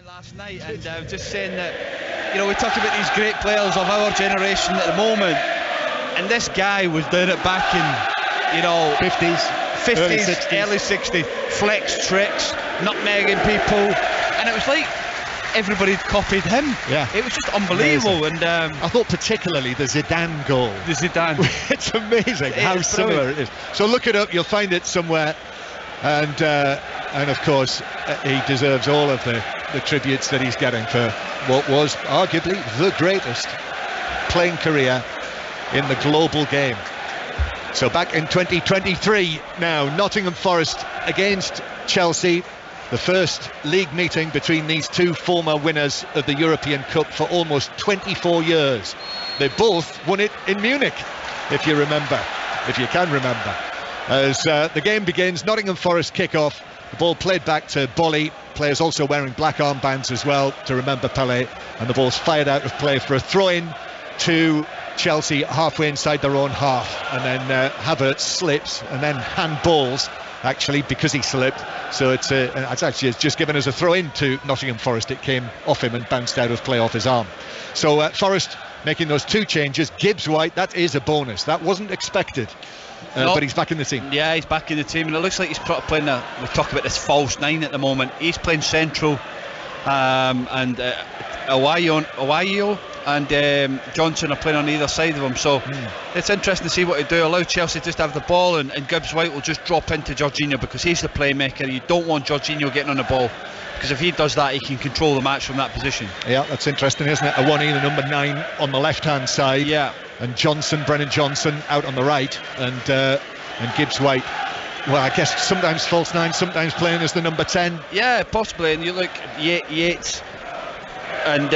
Last night, and I was just saying that, you know, we talk about these great players of our generation at the moment, and this guy was doing it back in, you know, 50s, early 60s, flex tricks, nutmegging people, and it was like everybody copied him. Yeah, it was just unbelievable. Amazing. And I thought particularly the Zidane goal. It's amazing how similar it is. So look it up, you'll find it somewhere. And of course he deserves all of the tributes that he's getting for what was arguably the greatest playing career in the global game. So back in 2023 now, Nottingham Forest against Chelsea, the first league meeting between these two former winners of the European Cup for almost 24 years. They both won it in Munich, if you can remember. As the game begins, Nottingham Forest kick off, the ball played back to Bolly, players also wearing black armbands as well to remember Pelé, and the ball's fired out of play for a throw-in to Chelsea halfway inside their own half, and then Havertz slips and then handballs actually because he slipped, so it's just given as a throw-in to Nottingham Forest. It came off him and bounced out of play off his arm. So Forest making those two changes. Gibbs White, that is a bonus, that wasn't expected. But he's back in the team. Yeah, he's back in the team, and it looks like he's playing we talk about this false nine at the moment. He's playing central, and Awayo and Johnson are playing on either side of him, so it's interesting to see what they do. Allow Chelsea just to have the ball, and Gibbs White will just drop into Jorginho because he's the playmaker. You don't want Jorginho getting on the ball, because if he does that, he can control the match from that position. Yeah, that's interesting, isn't it? Awani, the number 9 on the left hand side, and Brennan Johnson out on the right, and Gibbs White, well, I guess sometimes false 9, sometimes playing as the number 10. Yeah, possibly. And you look, Yates and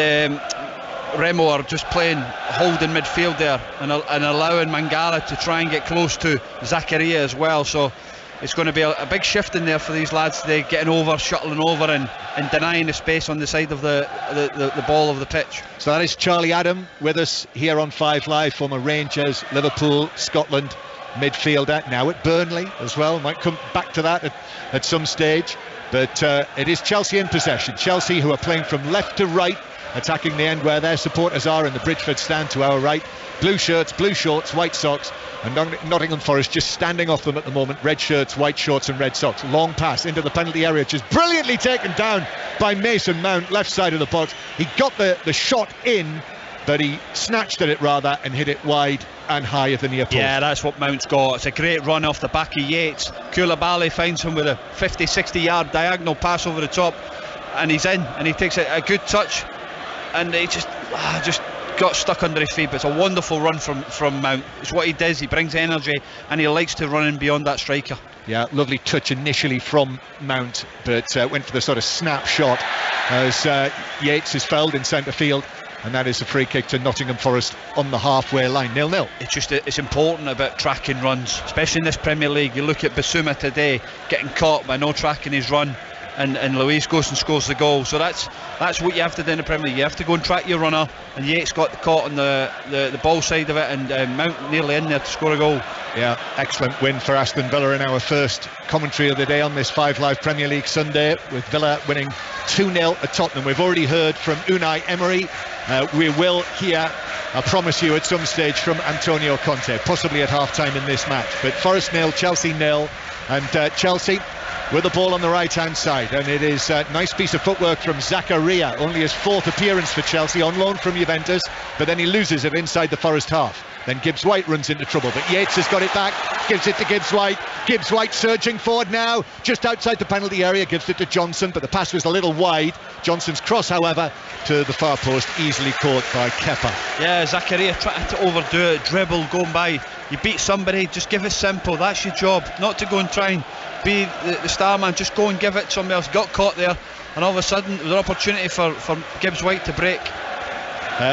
Remo are just holding midfield there, and allowing Mangala to try and get close to Zakaria as well. So it's going to be a big shift in there for these lads today, getting over, shuttling over, and denying the space on the side of the ball of the pitch. So that is Charlie Adam with us here on 5 Live, former Rangers, Liverpool, Scotland midfielder, now at Burnley as well. Might come back to that at some stage, but it is Chelsea in possession. Chelsea, who are playing from left to right, attacking the end where their supporters are in the Bridgeford stand to our right. Blue shirts, blue shorts, white socks, and Nottingham Forest just standing off them at the moment. Red shirts, white shorts and red socks. Long pass into the penalty area, just brilliantly taken down by Mason Mount, left side of the box. He got the shot in, but he snatched at it rather and hit it wide and high of the near post. Yeah, that's what Mount's got. It's a great run off the back of Yates. Koulibaly finds him with a 50-60 yard diagonal pass over the top, and he's in, and he takes a good touch, and he just got stuck under his feet. But it's a wonderful run from Mount. It's what he does. He brings energy, and he likes to run in beyond that striker. Yeah, lovely touch initially from Mount, but went for the sort of snapshot as Yates is fouled in centre field, and that is a free kick to Nottingham Forest on the halfway line, 0-0. It's important about tracking runs, especially in this Premier League. You look at Basuma today getting caught by no tracking his run, and Luiz goes and scores the goal. So that's what you have to do in the Premier League. You have to go and track your runner, and Yates got caught on the ball side of it, and Mount nearly in there to score a goal. Yeah, excellent win for Aston Villa in our first commentary of the day on this 5 Live Premier League Sunday, with Villa winning 2-0 at Tottenham. We've already heard from Unai Emery. We will hear, I promise you, at some stage from Antonio Conte, possibly at half-time in this match. But Forest 0, Chelsea 0, and Chelsea with the ball on the right-hand side, and it is a nice piece of footwork from Zakaria, only his 4th appearance for Chelsea, on loan from Juventus, but then he loses it inside the Forest half. Then Gibbs White runs into trouble, but Yates has got it back, gives it to Gibbs White. Gibbs White surging forward now, just outside the penalty area, gives it to Johnson, but the pass was a little wide. Johnson's cross, however, to the far post, easily caught by Kepa. Yeah, Zakaria trying to overdo it, dribble, going by. You beat somebody, just give it simple. That's your job, not to go and try and be the star man. Just go and give it to somebody else. Got caught there, and all of a sudden there was an opportunity for Gibbs White to break.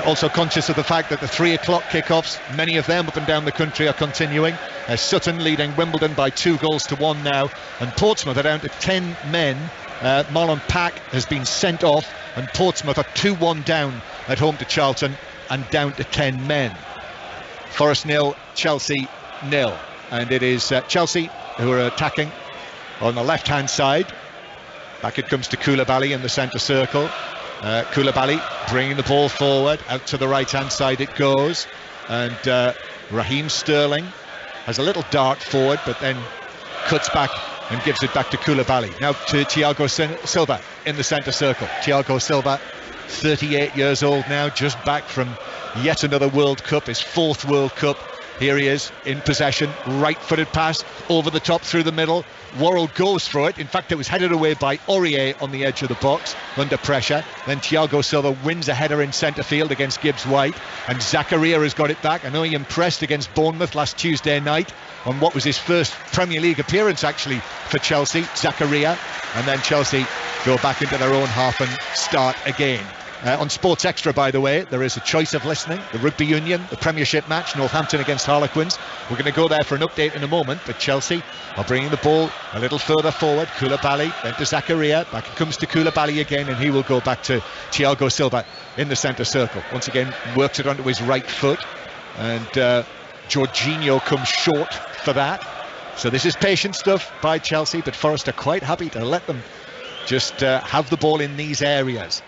Also conscious of the fact that the 3 o'clock kickoffs, many of them up and down the country, are continuing. Sutton leading Wimbledon by 2-1 now, and Portsmouth are down to 10 men. Marlon Pack has been sent off, and Portsmouth are 2-1 down at home to Charlton and down to 10 men. Forest 0, Chelsea 0, and it is Chelsea who are attacking on the left hand side. Back it comes to Koulibaly in the centre circle. Koulibaly bringing the ball forward, out to the right hand side it goes, and Raheem Sterling has a little dart forward but then cuts back and gives it back to Koulibaly. Now to Thiago Silva in the centre circle. Thiago Silva, 38 years old now, just back from yet another World Cup, his 4th World Cup. Here he is in possession, right-footed pass over the top through the middle. Worrell goes for it. In fact, it was headed away by Aurier on the edge of the box under pressure. Then Thiago Silva wins a header in centre field against Gibbs-White, and Zakaria has got it back. I know he impressed against Bournemouth last Tuesday night on what was his first Premier League appearance actually for Chelsea, Zakaria, and then Chelsea go back into their own half and start again. On Sports Extra, by the way, there is a choice of listening. The Rugby Union, the Premiership match, Northampton against Harlequins. We're going to go there for an update in a moment, but Chelsea are bringing the ball a little further forward. Koulibaly, then to Zakaria. Back it comes to Koulibaly again, and he will go back to Thiago Silva in the centre circle. Once again, works it onto his right foot, and Jorginho comes short for that. So this is patient stuff by Chelsea, but Forest are quite happy to let them just have the ball in these areas.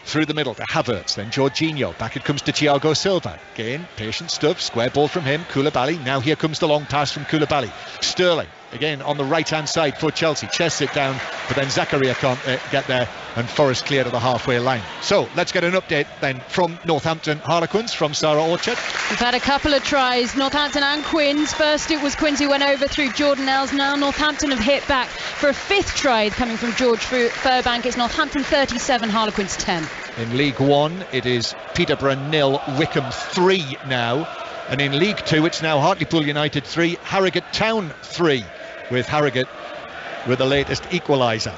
Through the middle to Havertz, then Jorginho. Back it comes to Thiago Silva. Again, patient stuff, square ball from him. Koulibaly, now here comes the long pass from Koulibaly. Sterling, again on the right-hand side for Chelsea. Chests it down, but then Zakaria can't get there, and Forest clear to the halfway line. So, let's get an update then from Northampton Harlequins, from Sarah Orchard. We've had a couple of tries, Northampton and Quins. First it was Quins who went over through Jordan Ells. Now Northampton have hit back for a 5th try coming from George Furbank. It's Northampton 37, Harlequins 10. In League One, it is Peterborough 0, Wickham 3 now. And in League Two, it's now Hartlepool United 3, Harrogate Town 3, with Harrogate with the latest equaliser.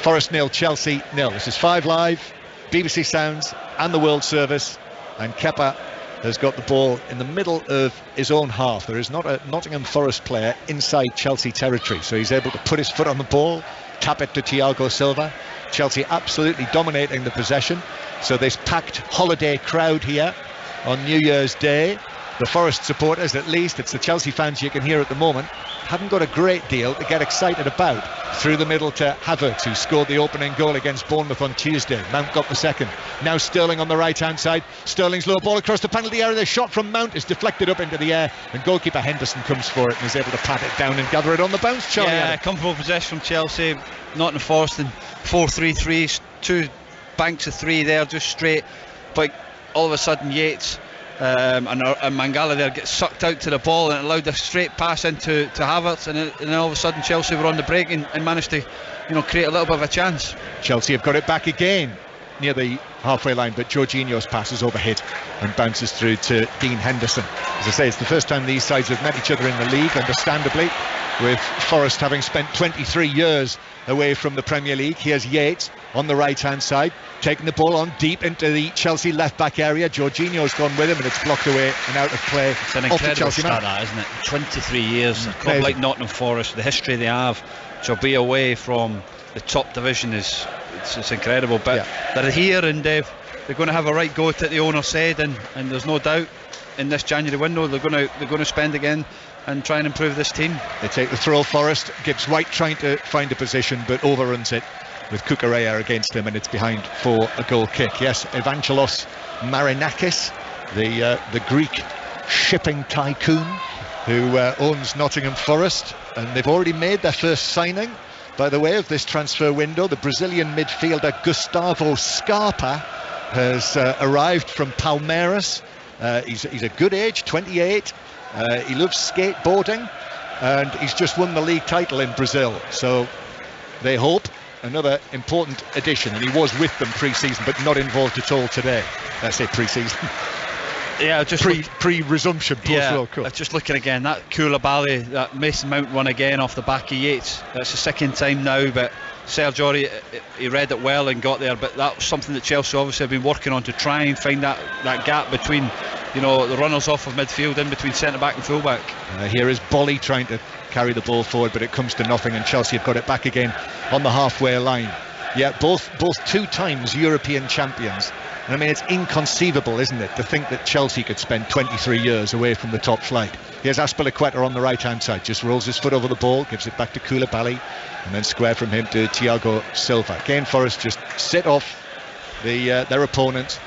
Forest 0, Chelsea 0. This is 5 Live, BBC Sounds and the World Service, and Kepa has got the ball in the middle of his own half. There is not a Nottingham Forest player inside Chelsea territory, so he's able to put his foot on the ball, tap it to Thiago Silva. Chelsea absolutely dominating the possession. So this packed holiday crowd here on New Year's Day, the Forest supporters at least, it's the Chelsea fans you can hear at the moment, haven't got a great deal to get excited about. Through the middle to Havertz, who scored the opening goal against Bournemouth on Tuesday. Mount got the second. Now Sterling on the right hand side. Sterling's low ball across the penalty area. The shot from Mount is deflected up into the air, and goalkeeper Henderson comes for it and is able to pat it down and gather it on the bounce. Charlie, yeah, comfortable possession from Chelsea. Nottingham Forest in 4-3-3, 2 banks of 3 there, just straight, but all of a sudden Yates and Mangala there get sucked out to the ball, and it allowed a straight pass into Havertz, and all of a sudden Chelsea were on the break and managed to create a little bit of a chance. Chelsea have got it back again near the halfway line, but Jorginho's pass is overhit and bounces through to Dean Henderson. As I say, it's the first time these sides have met each other in the league, understandably, with Forest having spent 23 years away from the Premier League. Here's Yates on the right hand side, taking the ball on deep into the Chelsea left back area. Jorginho's gone with him, and it's blocked away and out of play. It's an incredible start, that, isn't it? 23 years, a club like Nottingham Forest, the history they have to be away from the top division is it's incredible. But they're here, and they're going to have a right go at it, the owner said, and there's no doubt in this January window they're going to spend again and try and improve this team. They take the throw. Forest, Gibbs-White trying to find a position but overruns it with Kukureya against him, and it's behind for a goal kick. Yes, Evangelos Marinakis, the Greek shipping tycoon who owns Nottingham Forest, and they've already made their first signing, by the way, of this transfer window. The Brazilian midfielder Gustavo Scarpa has arrived from Palmeiras. He's a good age, 28. He loves skateboarding, and he's just won the league title in Brazil, so they hope another important addition. And he was with them pre-season but not involved at all today. I say pre-season. Yeah, just pre-resumption post-World Cup. Just looking again, that Koulibaly, that Mason Mount run again off the back of Yates, that's the second time now, but Sergio, he read it well and got there, but that was something that Chelsea obviously have been working on, to try and find that gap between the runners off of midfield, in between centre-back and full-back. Here is Bolly trying to carry the ball forward, but it comes to nothing, and Chelsea have got it back again on the halfway line. Yeah, both 2 times European champions I mean, it's inconceivable, isn't it, to think that Chelsea could spend 23 years away from the top flight. Here's Azpilicueta on the right-hand side, just rolls his foot over the ball, gives it back to Koulibaly, and then square from him to Thiago Silva. Again, Forest just sit off their opponents.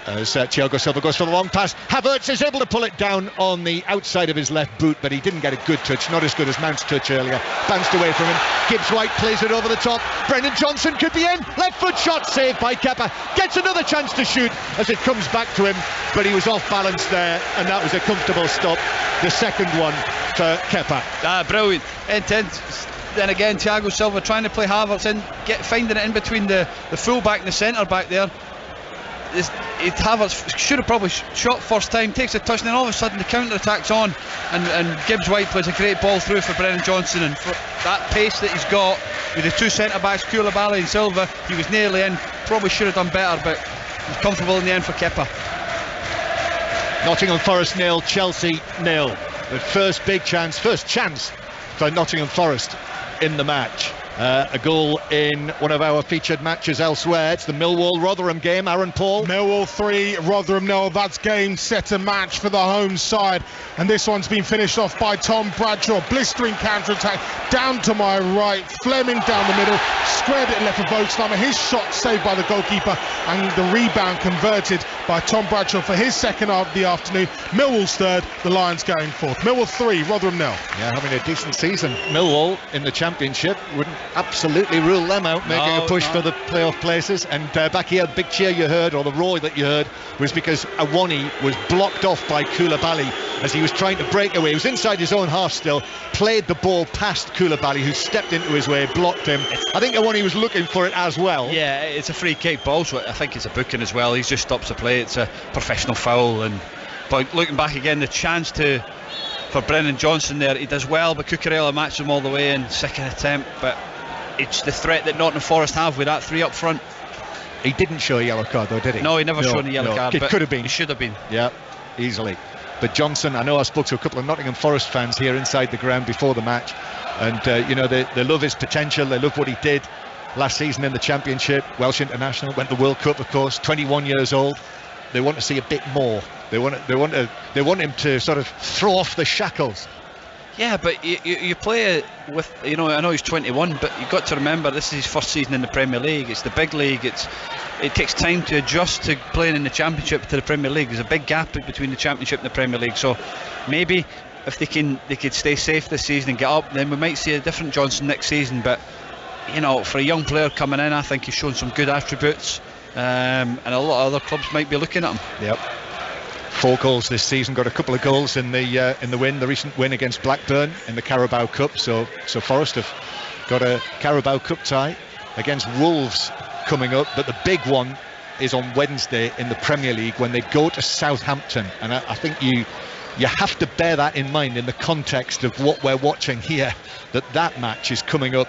As Thiago Silva goes for the long pass, Havertz is able to pull it down on the outside of his left boot, but he didn't get a good touch, not as good as Mount's touch earlier. Bounced away from him. Gibbs White plays it over the top. Brennan Johnson could be in. Left foot shot saved by Kepa. Gets another chance to shoot as it comes back to him, but he was off balance there, and that was a comfortable stop. The second one for Kepa. Brilliant. Intense. Then again, Thiago Silva trying to play Havertz in, finding it in between the full-back and the centre-back there. Havertz should have probably shot first time, takes a touch, and then all of a sudden the counter-attack's on, and Gibbs White plays a great ball through for Brennan Johnson, and for that pace that he's got with the two centre-backs, Koulibaly and Silva, he was nearly in. Probably should have done better, but he's comfortable in the end for Kepa. Nottingham Forest 0, Chelsea 0. The first chance for Nottingham Forest in the match. A goal in one of our featured matches elsewhere. It's the Millwall-Rotherham game. Aaron Paul. Millwall 3, Rotherham 0. That's game, set and match for the home side. And this one's been finished off by Tom Bradshaw. Blistering counter-attack down to my right. Fleming down the middle. Squared it left for Volkswagen. His shot saved by the goalkeeper. And the rebound converted by Tom Bradshaw for his second of the afternoon. Millwall's third. The Lions going fourth. Millwall 3, Rotherham 0. Yeah, having a decent season. Millwall in the Championship wouldn't absolutely rule them out, making a push for the playoff places. And back here, the big cheer you heard, or the roar that you heard, was because Awani was blocked off by Koulibaly as he was trying to break away. He was inside his own half still, played the ball past Koulibaly, who stepped into his way, blocked him. I think Awani was looking for it as well. Yeah, it's a free kick, but also I think it's a booking as well. He's just stops the play. It's a professional foul. But looking back again, the chance for Brennan Johnson there, he does well, but Cucurella matches him all the way in second attempt. But it's the threat that Nottingham Forest have with that three up front. He didn't show a yellow card though, did he? No, he never showed a yellow card. It could have been. He should have been. Yeah, easily. But Johnson, I know I spoke to a couple of Nottingham Forest fans here inside the ground before the match, and they love his potential. They love what he did last season in the Championship. Welsh international, went to the World Cup, of course. 21 years old. They want to see a bit more. They want him to sort of throw off the shackles. Yeah, but you play with, I know he's 21, but you've got to remember this is his first season in the Premier League. It's the big league. It takes time to adjust to playing in the Championship to the Premier League. There's a big gap between the Championship and the Premier League. So maybe if they could stay safe this season and get up, then we might see a different Johnson next season. But for a young player coming in, I think he's shown some good attributes, and a lot of other clubs might be looking at him. Yep. 4 goals this season, got a couple of goals in the recent win against Blackburn in the Carabao Cup. So Forest have got a Carabao Cup tie against Wolves coming up, but the big one is on Wednesday in the Premier League when they go to Southampton, and I think you have to bear that in mind in the context of what we're watching here, that match is coming up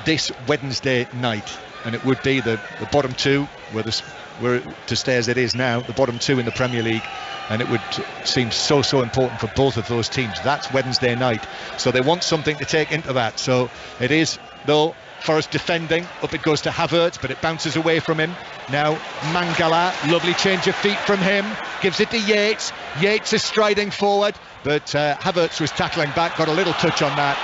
this Wednesday night, and it would be the bottom two were to stay as it is now, the bottom two in the Premier League, and it would seem so important for both of those teams. That's Wednesday night, so they want something to take into that. So it is, though, Forest defending, up it goes to Havertz, but it bounces away from him. Now Mangala, lovely change of feet from him, gives it to Yates. Yates is striding forward, but Havertz was tackling back, got a little touch on that.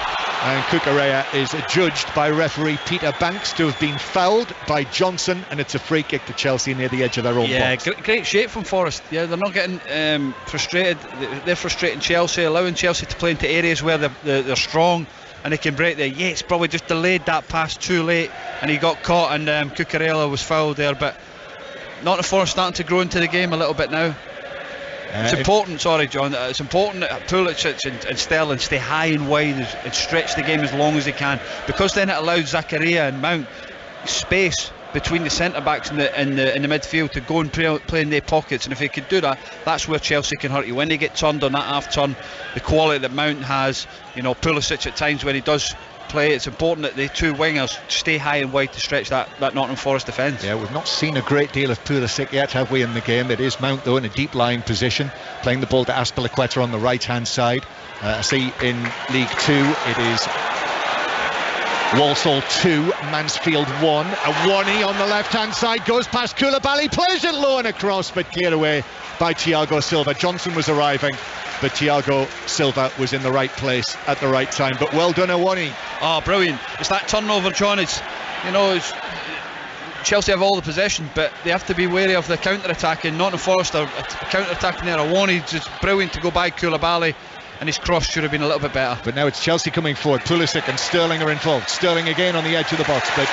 And Cucurella is adjudged by referee Peter Banks to have been fouled by Johnson, and it's a free kick to Chelsea near the edge of their own box. Yeah, great shape from Forest. Yeah, they're not getting frustrated. They're frustrating Chelsea, allowing Chelsea to play into areas where they're strong and they can break there. Yates probably just delayed that pass too late, and he got caught, and Cucurella was fouled there. But Nottingham Forest starting to grow into the game a little bit now. It's important, John, it's important that Pulisic and Sterling stay high and wide and stretch the game as long as they can, because then it allows Zakaria and Mount space between the centre-backs in the midfield to go and play in their pockets. And if they could do that, that's where Chelsea can hurt you. When they get turned on that half-turn, the quality that Mount has, Pulisic at times when he does play, it's important that the two wingers stay high and wide to stretch that Nottingham Forest defence. Yeah, we've not seen a great deal of Pulisic yet, have we, in the game? It is Mount, though, in a deep lying position, playing the ball to Azpilicueta on the right hand side. I see in League 2 it is Walsall 2, Mansfield 1. Awani on the left-hand side goes past Koulibaly, plays it low and across, but cleared away by Thiago Silva. Johnson was arriving, but Thiago Silva was in the right place at the right time. But well done, Awani. Oh, brilliant. It's that turnover, John. It's Chelsea have all the possession, but they have to be wary of the counter-attacking. Nottingham Forest are counter-attacking there. Awani's just brilliant to go by Koulibaly, and his cross should have been a little bit better. But now it's Chelsea coming forward. Pulisic and Sterling are involved. Sterling again on the edge of the box, but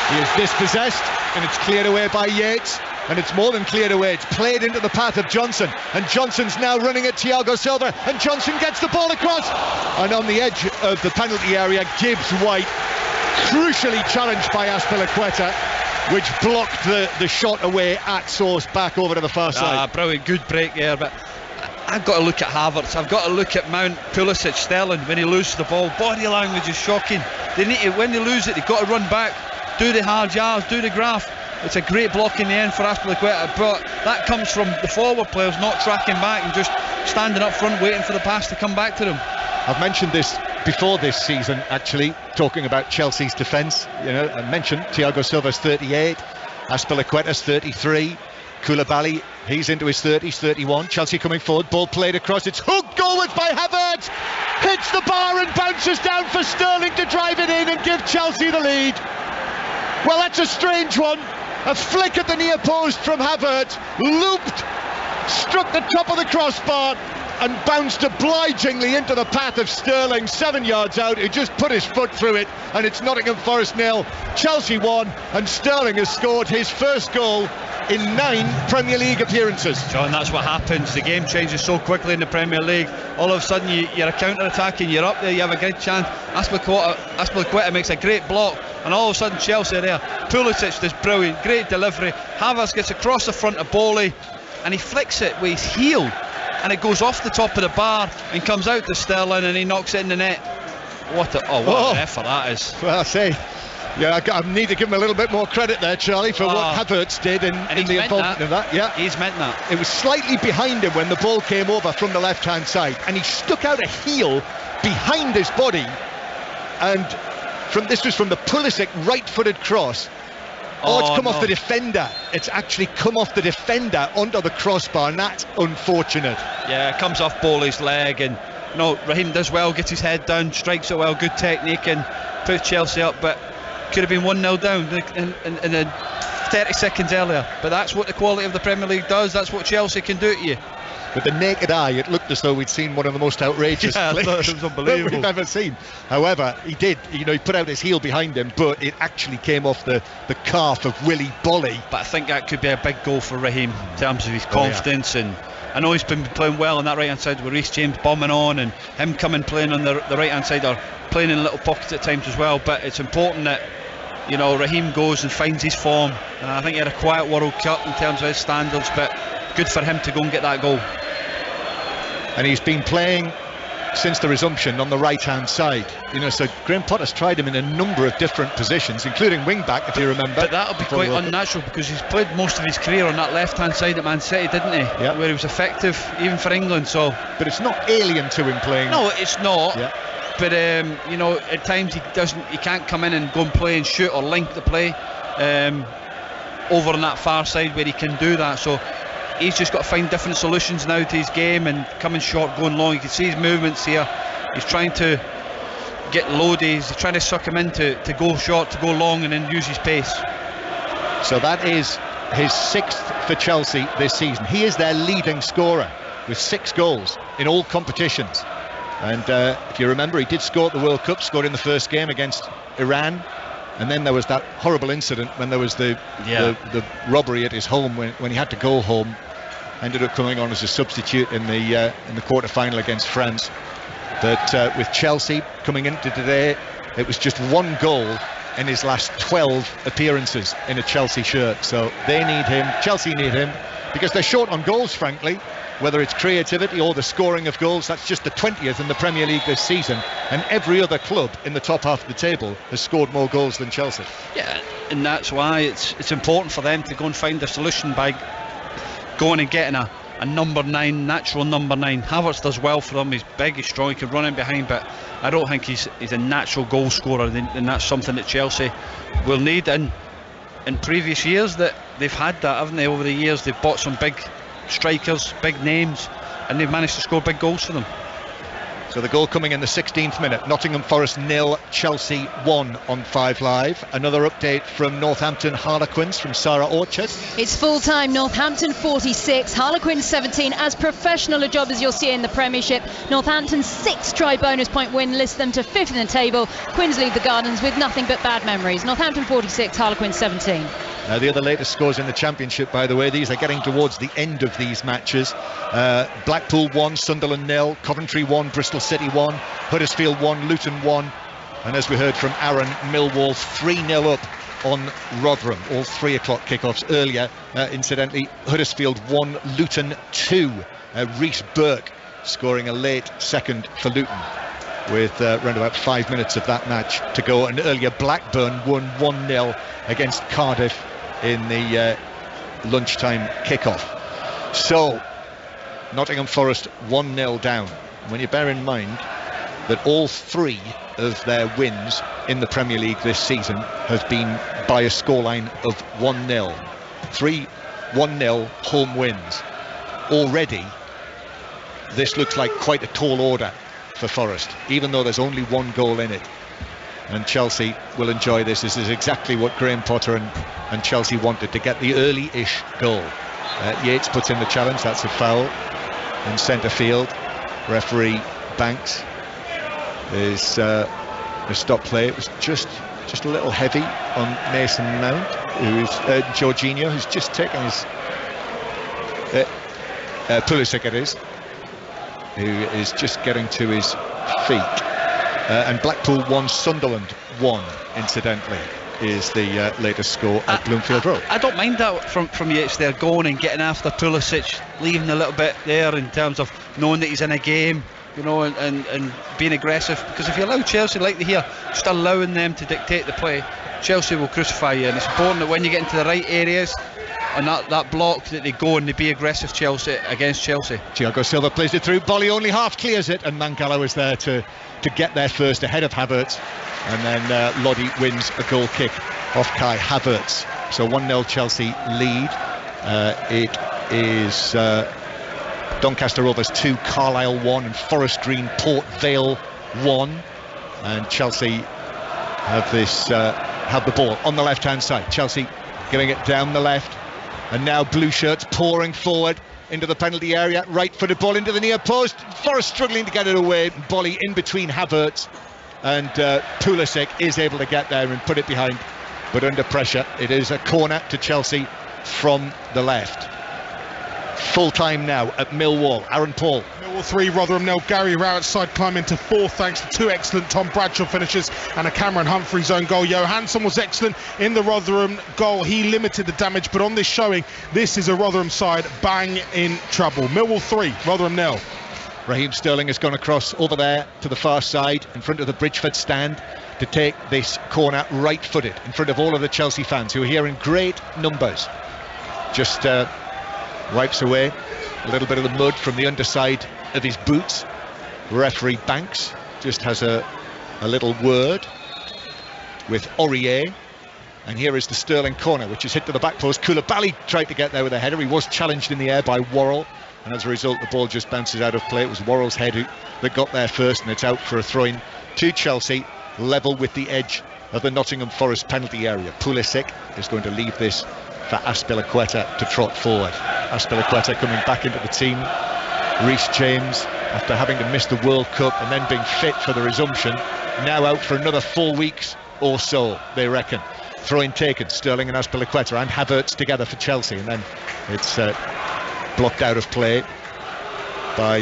he is dispossessed, and it's cleared away by Yates. And it's more than cleared away, it's played into the path of Johnson, and Johnson's now running at Thiago Silva, and Johnson gets the ball across, and on the edge of the penalty area, Gibbs White, crucially challenged by Azpilicueta, which blocked the shot away at source back over to the far side. Brilliant, good break there, but I've got to look at Havertz, I've got to look at Mount, Pulisic, Sterling when he loses the ball. Body language is shocking. They need to, when they lose it, they've got to run back, do the hard yards, do the graft. It's a great block in the end for Azpilicueta, but that comes from the forward players not tracking back and just standing up front waiting for the pass to come back to them. I've mentioned this before this season, actually, talking about Chelsea's defence. I mentioned Thiago Silva's 38, Azpilicueta's 33, Koulibaly, he's into his 30s, 31. Chelsea coming forward, ball played across, it's hooked goalwards by Havertz, hits the bar and bounces down for Sterling to drive it in and give Chelsea the lead. Well, that's a strange one. A flick at the near post from Havertz, looped, struck the top of the crossbar and bounced obligingly into the path of Sterling 7 yards out, who just put his foot through it, and it's Nottingham Forest 0, Chelsea 1, and Sterling has scored his first goal in 9 Premier League appearances. John, that's what happens. The game changes so quickly in the Premier League. All of a sudden you're a counter-attacking, you're up there, you have a great chance. Azpilicueta makes a great block, and all of a sudden Chelsea are there. Pulisic does brilliant, great delivery. Havertz gets across the front of Bowley, and he flicks it with his heel, and it goes off the top of the bar and comes out to Sterling, and he knocks it in the net. What an effort that is. Well, I say, yeah, I need to give him a little bit more credit there, Charlie, for what Havertz did in the involvement of that. Yeah, he's meant that. It was slightly behind him when the ball came over from the left-hand side, and he stuck out a heel behind his body, and this was from the Pulisic right-footed cross. It's come off the defender. It's actually come off the defender onto the crossbar, and that's unfortunate. Yeah, it comes off Bowley's leg, and Raheem does well, gets his head down, strikes it well, good technique, and puts Chelsea up, but could have been 1-0 down in the 30 seconds earlier. But that's what the quality of the Premier League does. That's what Chelsea can do to you. With the naked eye, it looked as though we'd seen one of the most outrageous plays that we've ever seen. However, he did, he put out his heel behind him, but it actually came off the calf of Willy Bolly. But I think that could be a big goal for Raheem in terms of his confidence. And I know he's been playing well on that right-hand side with Reece James bombing on, and him coming playing on the right-hand side, or playing in little pockets at times as well. But it's important that Raheem goes and finds his form. I think he had a quiet World Cup in terms of his standards, but good for him to go and get that goal. And he's been playing since the resumption on the right-hand side. So Graham Potter's tried him in a number of different positions, including wing-back, if you remember. But that'll be quite unnatural, because he's played most of his career on that left-hand side at Man City, didn't he? Yep. Where he was effective, even for England. But it's not alien to him playing. No, it's not. Yep. But at times he can't come in and go and play and shoot or link the play over on that far side where he can do that. So he's just got to find different solutions now to his game, and coming short, going long. You can see his movements here. He's trying to get loaded. He's trying to suck him in to go short, to go long, and then use his pace. So that is his 6th for Chelsea this season. He is their leading scorer with 6 goals in all competitions. And if you remember, he did score at the World Cup, scored in the first game against Iran. And then there was that horrible incident when there was the robbery at his home, when he had to go home. Ended up coming on as a substitute in the quarter-final against France. But with Chelsea coming into today, it was just 1 goal in his last 12 appearances in a Chelsea shirt. So they need him, Chelsea need him, because they're short on goals, frankly. Whether it's creativity or the scoring of goals, that's just the 20th in the Premier League this season, and every other club in the top half of the table has scored more goals than Chelsea. Yeah, and that's why it's important for them to go and find a solution by going and getting a a number 9, natural number 9. Havertz does well for them. He's big, he's strong, he can run in behind, but I don't think he's a natural goal scorer, and that's something that Chelsea will need. In previous years that they've had that, haven't they? Over the years they've bought some big strikers, big names, and they've managed to score big goals for them. So the goal coming in the 16th minute. Nottingham Forest 0, Chelsea 1 on 5 Live. Another update from Northampton Harlequins from Sarah Orchard. It's full time. Northampton 46, Harlequins 17. As professional a job as you'll see in the Premiership. Northampton's 6 try bonus point win lists them to 5th in the table. Quins lead the Gardens with nothing but bad memories. Northampton 46, Harlequins 17. The other latest scores in the Championship, by the way, these are getting towards the end of these matches. Blackpool 1, Sunderland 0, Coventry 1, Bristol City 1, Huddersfield 1, Luton 1, and as we heard from Aaron, Millwall 3-0 up on Rotherham. All 3 o'clock kickoffs earlier. Incidentally, Huddersfield 1, Luton 2. Reece Burke scoring a late second for Luton with around about 5 minutes of that match to go. And earlier Blackburn won 1-0 against Cardiff in the lunchtime kickoff. So Nottingham Forest 1-0 down. When you bear in mind that all 3 of their wins in the Premier League this season have been by a scoreline of 1-0. 3 1-0 home wins. Already this looks like quite a tall order for Forest, even though there's only 1 goal in it. And Chelsea will enjoy this. This is exactly what Graham Potter and Chelsea wanted, to get the early-ish goal. Yates puts in the challenge. That's a foul in centre field. Referee Banks is stop play. It was just a little heavy on Mason Mount, who's Jorginho, who's just taken his Pulisic it is, who is just getting to his feet. And Blackpool 1, Sunderland 1, incidentally, is the latest score at Bloomfield Road. I don't mind that from Yates there, going and getting after Pulisic, leaving a little bit there in terms of knowing that he's in a game, you know, and being aggressive. Because if you allow Chelsea, like they here, just allowing them to dictate the play, Chelsea will crucify you. And it's important that when you get into the right areas and that block, that they go and they be aggressive against Chelsea. Thiago Silva plays it through. Bolly only half clears it, and Mangala was there to get there first ahead of Havertz, and then Lodi wins a goal kick off Kai Havertz. So 1-0 Chelsea lead. It is Doncaster Rovers 2, Carlisle 1, and Forest Green Port Vale 1. And Chelsea have the ball on the left hand side. Chelsea giving it down the left, and now blue shirts pouring forward into the penalty area, right-footed ball into the near post. Forest struggling to get it away. Bolly in between Havertz, and Pulisic is able to get there and put it behind, but under pressure. It is a corner to Chelsea from the left. Full time now at Millwall. Aaron Paul. Millwall 3, Rotherham 0. Gary Rowett's side climbing to 4th thanks to 2 excellent Tom Bradshaw finishes and a Cameron Humphreys own goal. Johansson was excellent in the Rotherham goal. He limited the damage, but on this showing, this is a Rotherham side bang in trouble. Millwall 3, Rotherham 0. Raheem Sterling has gone across over there to the far side in front of the Bridgeford stand to take this corner right-footed in front of all of the Chelsea fans who are here in great numbers. Just wipes away a little bit of the mud from the underside of his boots. Referee Banks just has a little word with Aurier, and here is the Sterling corner, which is hit to the back post. Koulibaly tried to get there with a header. He was challenged in the air by Worrell, and as a result the ball just bounces out of play. It was Worrell's head that got there first, and it's out for a throw-in to Chelsea, level with the edge of the Nottingham Forest penalty area. Pulisic is going to leave this for Azpilicueta to trot forward. Azpilicueta coming back into the team. Reece James, after having to miss the World Cup and then being fit for the resumption, now out for another 4 weeks or so, they reckon. Throw-in taken, Sterling and Azpilicueta and Havertz together for Chelsea, and then it's blocked out of play by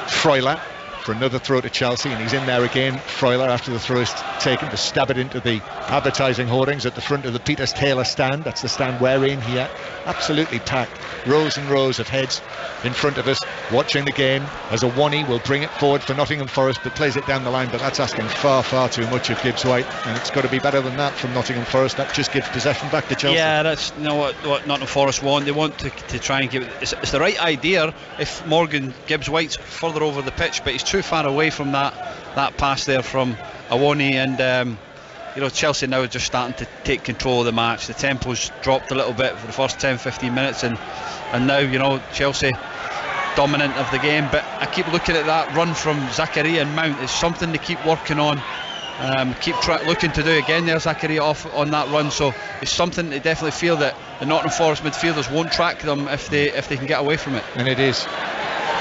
Freuler. for another throw to Chelsea, and he's in there again. Freuler, after the throw is taken, to stab it into the advertising hoardings at the front of the Peters Taylor stand. That's the stand we're in here. Absolutely packed. Rows and rows of heads in front of us watching the game as Awani will bring it forward for Nottingham Forest, but plays it down the line. But that's asking far, far too much of Gibbs White, and it's got to be better than that from Nottingham Forest. That just gives possession back to Chelsea. Yeah, that's what Nottingham Forest want. They want to try and give it. It's the right idea if Morgan Gibbs White's further over the pitch, but he's too far away from that pass there from Awani, and Chelsea now are just starting to take control of the match. The tempo's dropped a little bit for the first 10-15 minutes, and now Chelsea dominant of the game. But I keep looking at that run from Zakaria and Mount. It's something to keep working on, looking to do again there. Zakaria off on that run, so it's something to definitely feel that the Nottingham Forest midfielders won't track them if they can get away from it. And it is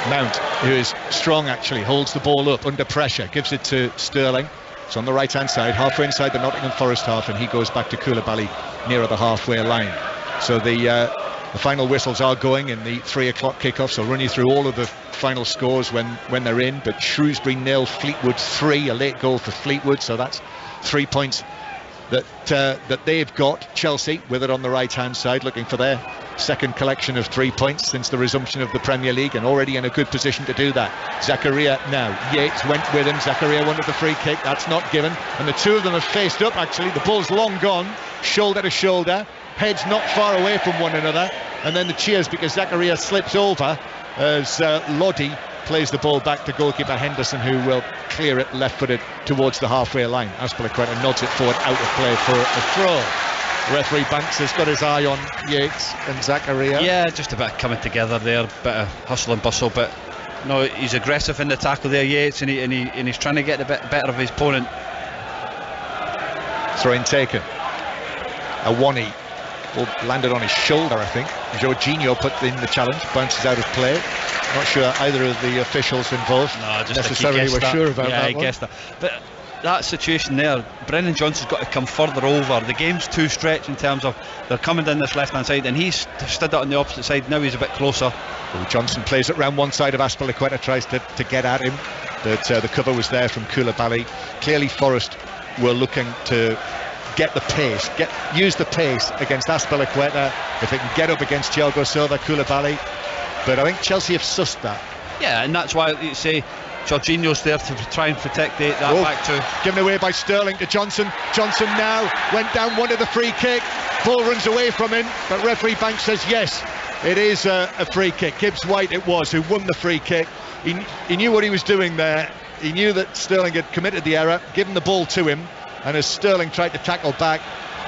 Mount, who is strong, actually holds the ball up under pressure, gives it to Sterling. It's on the right hand side, halfway inside the Nottingham Forest half, and he goes back to Koulibaly nearer the halfway line. So the final whistles are going in the 3 o'clock kickoff, so I'll run you through all of the final scores when they're in. But Shrewsbury 0, Fleetwood 3, a late goal for Fleetwood, so that's 3 points that they've got. Chelsea with it on the right hand side, looking for their second collection of 3 points since the resumption of the Premier League, and already in a good position to do that. Zakaria now, Yates went with him. Zakaria wanted the free kick, that's not given, and the two of them have faced up. Actually, the ball's long gone, shoulder to shoulder, heads not far away from one another, and then the cheers because Zakaria slips over as Lodi plays the ball back to goalkeeper Henderson, who will clear it left-footed towards the halfway line. Azpilicueta nods it forward, out of play for a throw. Referee Banks has got his eye on Yates and Zakaria. Yeah, just a bit of coming together there, bit of hustle and bustle, but no, he's aggressive in the tackle there, Yates, and he's trying to get a bit better of his opponent. Throw-in taken. Awani, ball landed on his shoulder, I think. Jorginho put in the challenge, bounces out of play. Not sure either of the officials involved necessarily were sure about that. Yeah, I guessed that. But that situation there, Brennan Johnson's got to come further over. The game's too stretched in terms of they're coming down this left hand side, and he's stood up on the opposite side. Now he's a bit closer. Well, Johnson plays it round one side of Azpilicueta, tries to get at him, but the cover was there from Koulibaly. Clearly Forest were looking to get the pace, use the pace against Azpilicueta. If they can get up against Thiago Silva, Koulibaly. But I think Chelsea have sussed that. Yeah, and that's why you say Jorginho's there to try and protect that back too. Given away by Sterling to Johnson. Johnson now went down, wanted the free kick. Ball runs away from him, but referee Banks says yes, it is a free kick. Gibbs White it was who won the free kick. He knew what he was doing there. He knew that Sterling had committed the error, given the ball to him, and as Sterling tried to tackle back,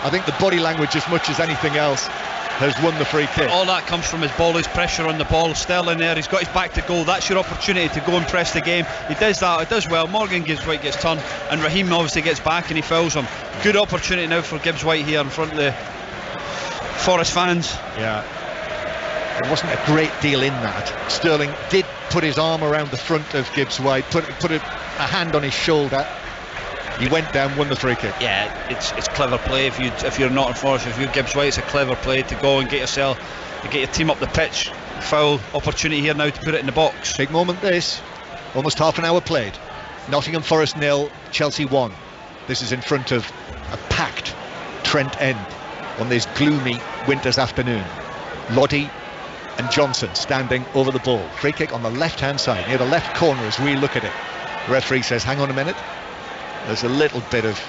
I think the body language as much as anything else has won the free kick. All that comes from his ball, his pressure on the ball. Sterling there, he's got his back to goal. That's your opportunity to go and press the game. He does that, he does well. Morgan Gibbs White gets turned, and Raheem obviously gets back and he fouls him. Good opportunity now for Gibbs White here in front of the Forest fans. Yeah, there wasn't a great deal in that. Sterling did put his arm around the front of Gibbs White, put a hand on his shoulder. He went down, won the free kick. Yeah, it's clever play. If you're not in Forest, if you're Gibbs White, it's a clever play to go and get your team up the pitch. Foul opportunity here now to put it in the box. Big moment this. Almost half an hour played. Nottingham Forest 0, Chelsea 1. This is in front of a packed Trent End on this gloomy winter's afternoon. Lodi and Johnson standing over the ball. Free kick on the left hand side near the left corner as we look at it. The referee says hang on a minute. There's a little bit of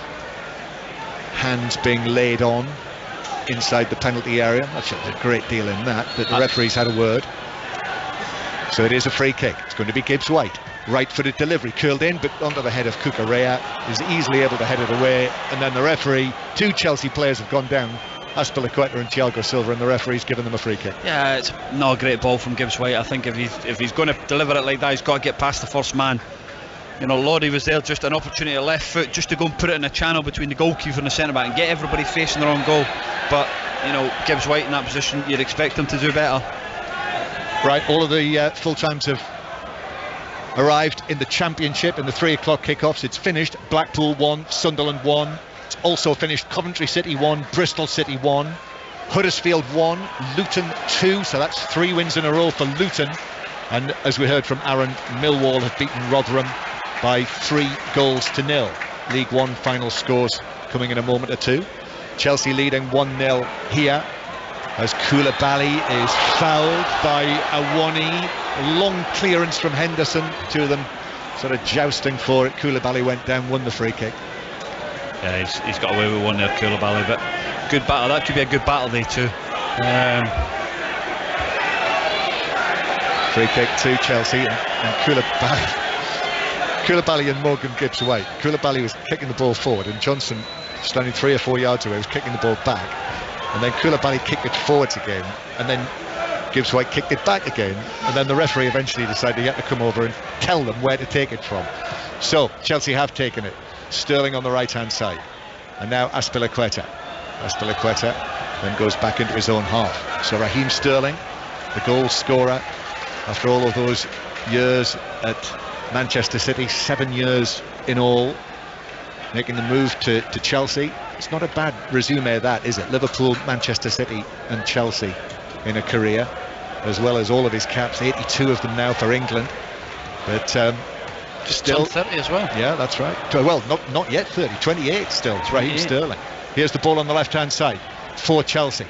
hands being laid on inside the penalty area. Not sure there's a great deal in that, but the referee's had a word. So it is a free kick. It's going to be Gibbs White. Right-footed delivery, curled in, but onto the head of Cucurella. Is easily able to head it away. And then the referee, two Chelsea players have gone down. Azpilicueta and Thiago Silva, and the referee's given them a free kick. Yeah, it's not a great ball from Gibbs White. I think if he's going to deliver it like that, he's got to get past the first man. You know, Lodi was there, just an opportunity, a left foot, just to go and put it in a channel between the goalkeeper and the centre back and get everybody facing their own goal. But, you know, Gibbs White in that position, you'd expect him to do better. Right, all of the full times have arrived in the Championship in the 3 o'clock kickoffs. It's finished. Blackpool 1, Sunderland 1. It's also finished. Coventry City 1, Bristol City 1, Huddersfield 1, Luton 2. So that's 3 wins in a row for Luton. And as we heard from Aaron, Millwall have beaten Rotherham by 3-0. League One final scores coming in a moment or two. Chelsea leading 1-0 here as Koulibaly is fouled by Awani. Long clearance from Henderson, two of them sort of jousting for it. Koulibaly went down, won the free kick. Yeah, he's got away with one there, Koulibaly, but good battle. That could be a good battle day too. Free kick to Chelsea, and Koulibaly and Morgan Gibbs away. Koulibaly was kicking the ball forward, and Johnson, standing 3 or 4 yards away, was kicking the ball back, and then Koulibaly kicked it forwards again, and then Gibbs White kicked it back again, and then the referee eventually decided he had to come over and tell them where to take it from. So Chelsea have taken it. Sterling on the right hand side, and now Azpilicueta then goes back into his own half. So Raheem Sterling, the goal scorer after all of those years at Manchester City, 7 years in all, making the move to Chelsea. It's not a bad resume, that, is it? Liverpool, Manchester City and Chelsea in a career, as well as all of his caps, 82 of them now for England. But still 30 as well. Yeah, that's right. Well, not yet 30, 28 still. It's Raheem Sterling. Here's the ball on the left hand side for Chelsea,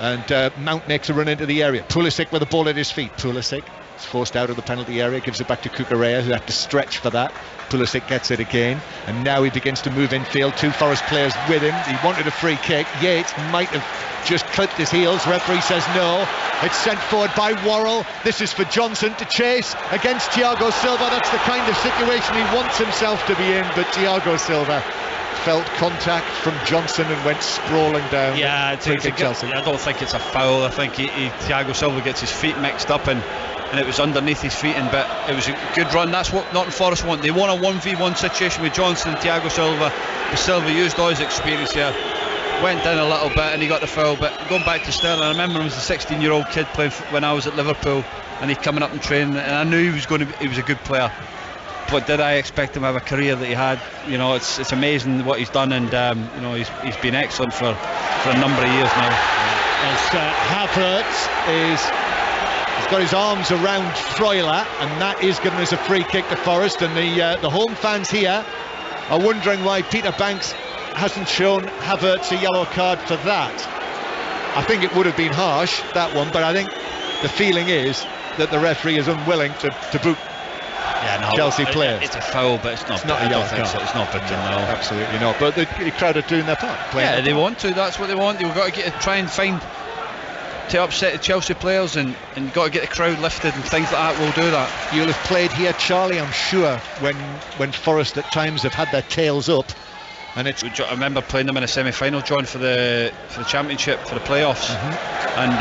and Mount makes a run into the area. Pulisic with the ball at his feet. Pulisic is forced out of the penalty area, gives it back to Cucurella, who had to stretch for that. Pulisic gets it again, and now he begins to move infield. 2 Forest players with him. He wanted a free kick. Yates might have just clipped his heels. Referee says no. It's sent forward by Worrell. This is for Johnson to chase against Thiago Silva. That's the kind of situation he wants himself to be in, but Thiago Silva felt contact from Johnson and went sprawling down. Yeah, it's Chelsea. I don't think it's a foul. I think Thiago Silva gets his feet mixed up, and it was underneath his feet, but it was a good run. That's what Nottingham Forest want. They want a 1v1 situation with Johnson and Thiago Silva. But Silva used all his experience here, went down a little bit, and he got the foul. But going back to Sterling, I remember him as a 16-year-old kid playing when I was at Liverpool, and he'd coming up in training, and I knew he was a good player. But did I expect him to have a career that he had? You know, it's amazing what he's done, and you know, he's been excellent for a number of years now. As Havertz he's got his arms around Freuler, and that is given us a free kick to Forest, and the home fans here are wondering why Peter Banks hasn't shown Havertz a yellow card for that. I think it would have been harsh, that one, but I think the feeling is that the referee is unwilling to boot Chelsea players. It's a foul, but it's not a yellow card. So. It's not bitten, no. Absolutely not. But the crowd are doing their part. Yeah, they want to. That's what they want. They've got to try and find to upset the Chelsea players, and got to get the crowd lifted and things like that. Will do that. You'll have played here, Charlie, I'm sure, when Forest at times have had their tails up. And I remember playing them in a semi-final, John, for the championship, for the playoffs, and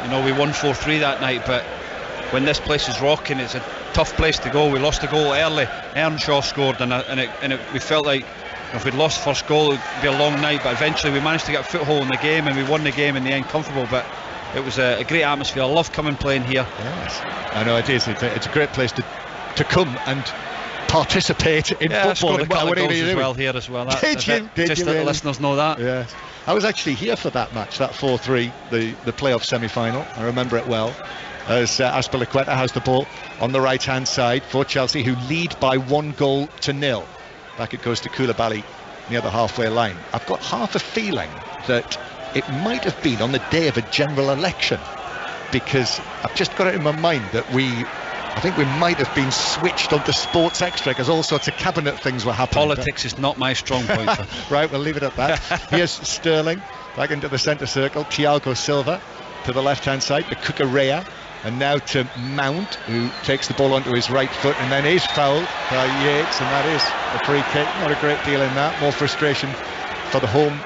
you know, we won 4-3 that night. But when this place is rocking, it's a tough place to go. We lost a goal early. Earnshaw scored, and we felt like if we'd lost the first goal, it would be a long night. But eventually, we managed to get a foothold in the game, and we won the game in the end, comfortable. But it was a great atmosphere. I love coming playing here. Yes, I know it is. It's a great place to come and participate in football. I scored a couple of goals as well here as well. Did you just let the listeners know that. Yes, I was actually here for that match, that 4-3, the playoff semi-final. I remember it well. As Azpilicueta has the ball on the right hand side for Chelsea, who lead by 1-0. Back it goes to Koulibaly near the halfway line. I've got half a feeling that it might have been on the day of a general election, because I've just got it in my mind that I think we might have been switched onto Sports Extra because all sorts of cabinet things were happening. Politics is not my strong point. Right, we'll leave it at that. Here's Sterling back into the centre circle. Thiago Silva to the left hand side, the Cucurella, and now to Mount, who takes the ball onto his right foot and then is fouled by Yates, and that is a free kick. Not a great deal in that. More frustration for the home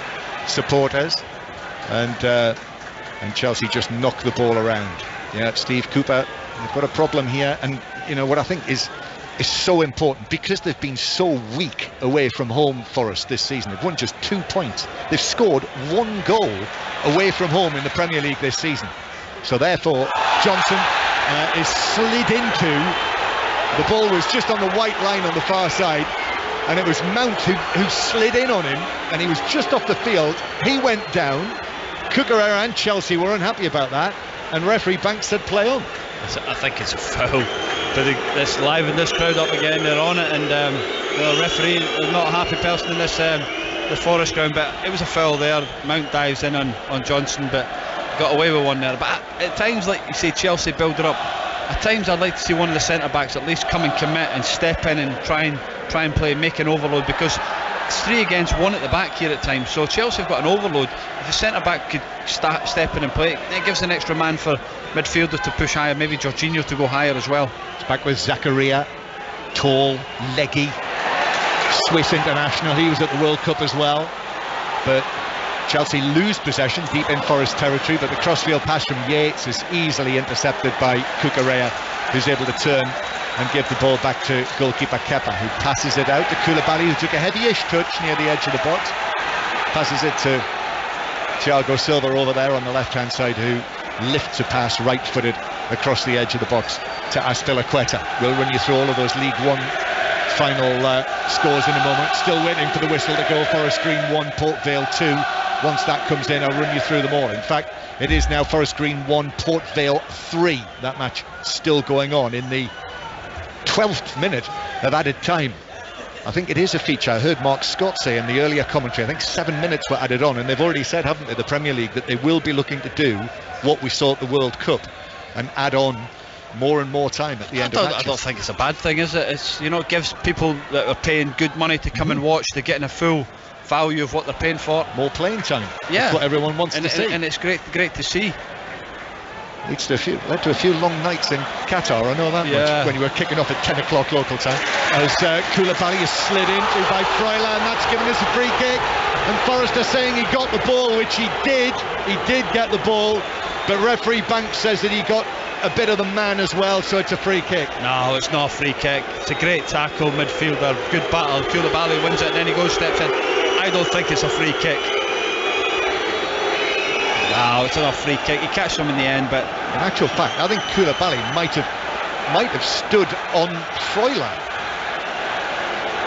supporters, and Chelsea just knock the ball around. Yeah, Steve Cooper, they've got a problem here, and you know what I think is so important, because they've been so weak away from home for us this season. They've won just 2 points. They've scored 1 goal away from home in the Premier League this season. So therefore, Johnson is slid into. The ball was just on the white line on the far side, and it was Mount who slid in on him, and he was just off the field. He went down. Cucurella and Chelsea were unhappy about that, and referee Banks said play on. I think it's a foul, but this livened this crowd up again. They're on it, and the referee is not a happy person in this the Forest ground. But it was a foul there. Mount dives in on Johnson, but got away with one there. But at times, like you say, Chelsea build it up. At times, I'd like to see one of the centre backs at least come and commit and step in and try and play, make an overload, because it's 3 against 1 at the back here at times. So Chelsea have got an overload. If a centre back could step in and play, it gives an extra man for midfielder to push higher, maybe Jorginho to go higher as well. It's back with Zakaria, tall, leggy, Swiss international. He was at the World Cup as well. But Chelsea lose possession deep in Forest territory, but the crossfield pass from Yates is easily intercepted by Cucurella, who's able to turn and give the ball back to goalkeeper Kepa, who passes it out to Koulibaly, who took a heavy-ish touch near the edge of the box, passes it to Thiago Silva over there on the left-hand side, who lifts a pass right-footed across the edge of the box to Azpilicueta. We'll run you through all of those League One final scores in a moment. Still waiting for the whistle to go. Forest Green 1, Port Vale 2. Once that comes in, I'll run you through them all. In fact, it is now Forest Green 1, Port Vale 3. That match still going on in the 12th minute of added time. I think it is a feature. I heard Mark Scott say in the earlier commentary, I think 7 minutes were added on, and they've already said, haven't they, the Premier League, that they will be looking to do what we saw at the World Cup and add on more and more time at the end of matches. I don't think it's a bad thing, is it? It's, you know, it gives people that are paying good money to come and watch, they're getting a full value of what they're paying for. More playing time. Yeah, that's what everyone wants to see, and it's great to see. Led to a few long nights in Qatar, I know that much, when you were kicking off at 10 o'clock local time, as Koulibaly is slid into by Freiland. That's given us a free kick, and Forrester saying he got the ball, which he did get the ball, but referee Banks says that he got a bit of the man as well, so it's a free kick. No, it's not a free kick. It's a great tackle, midfielder, good battle. Koulibaly wins it, and then he steps in. I don't think it's a free kick. No, it's not a free kick. He catches him in the end, but in actual fact, I think Koulibaly might have stood on Freiland.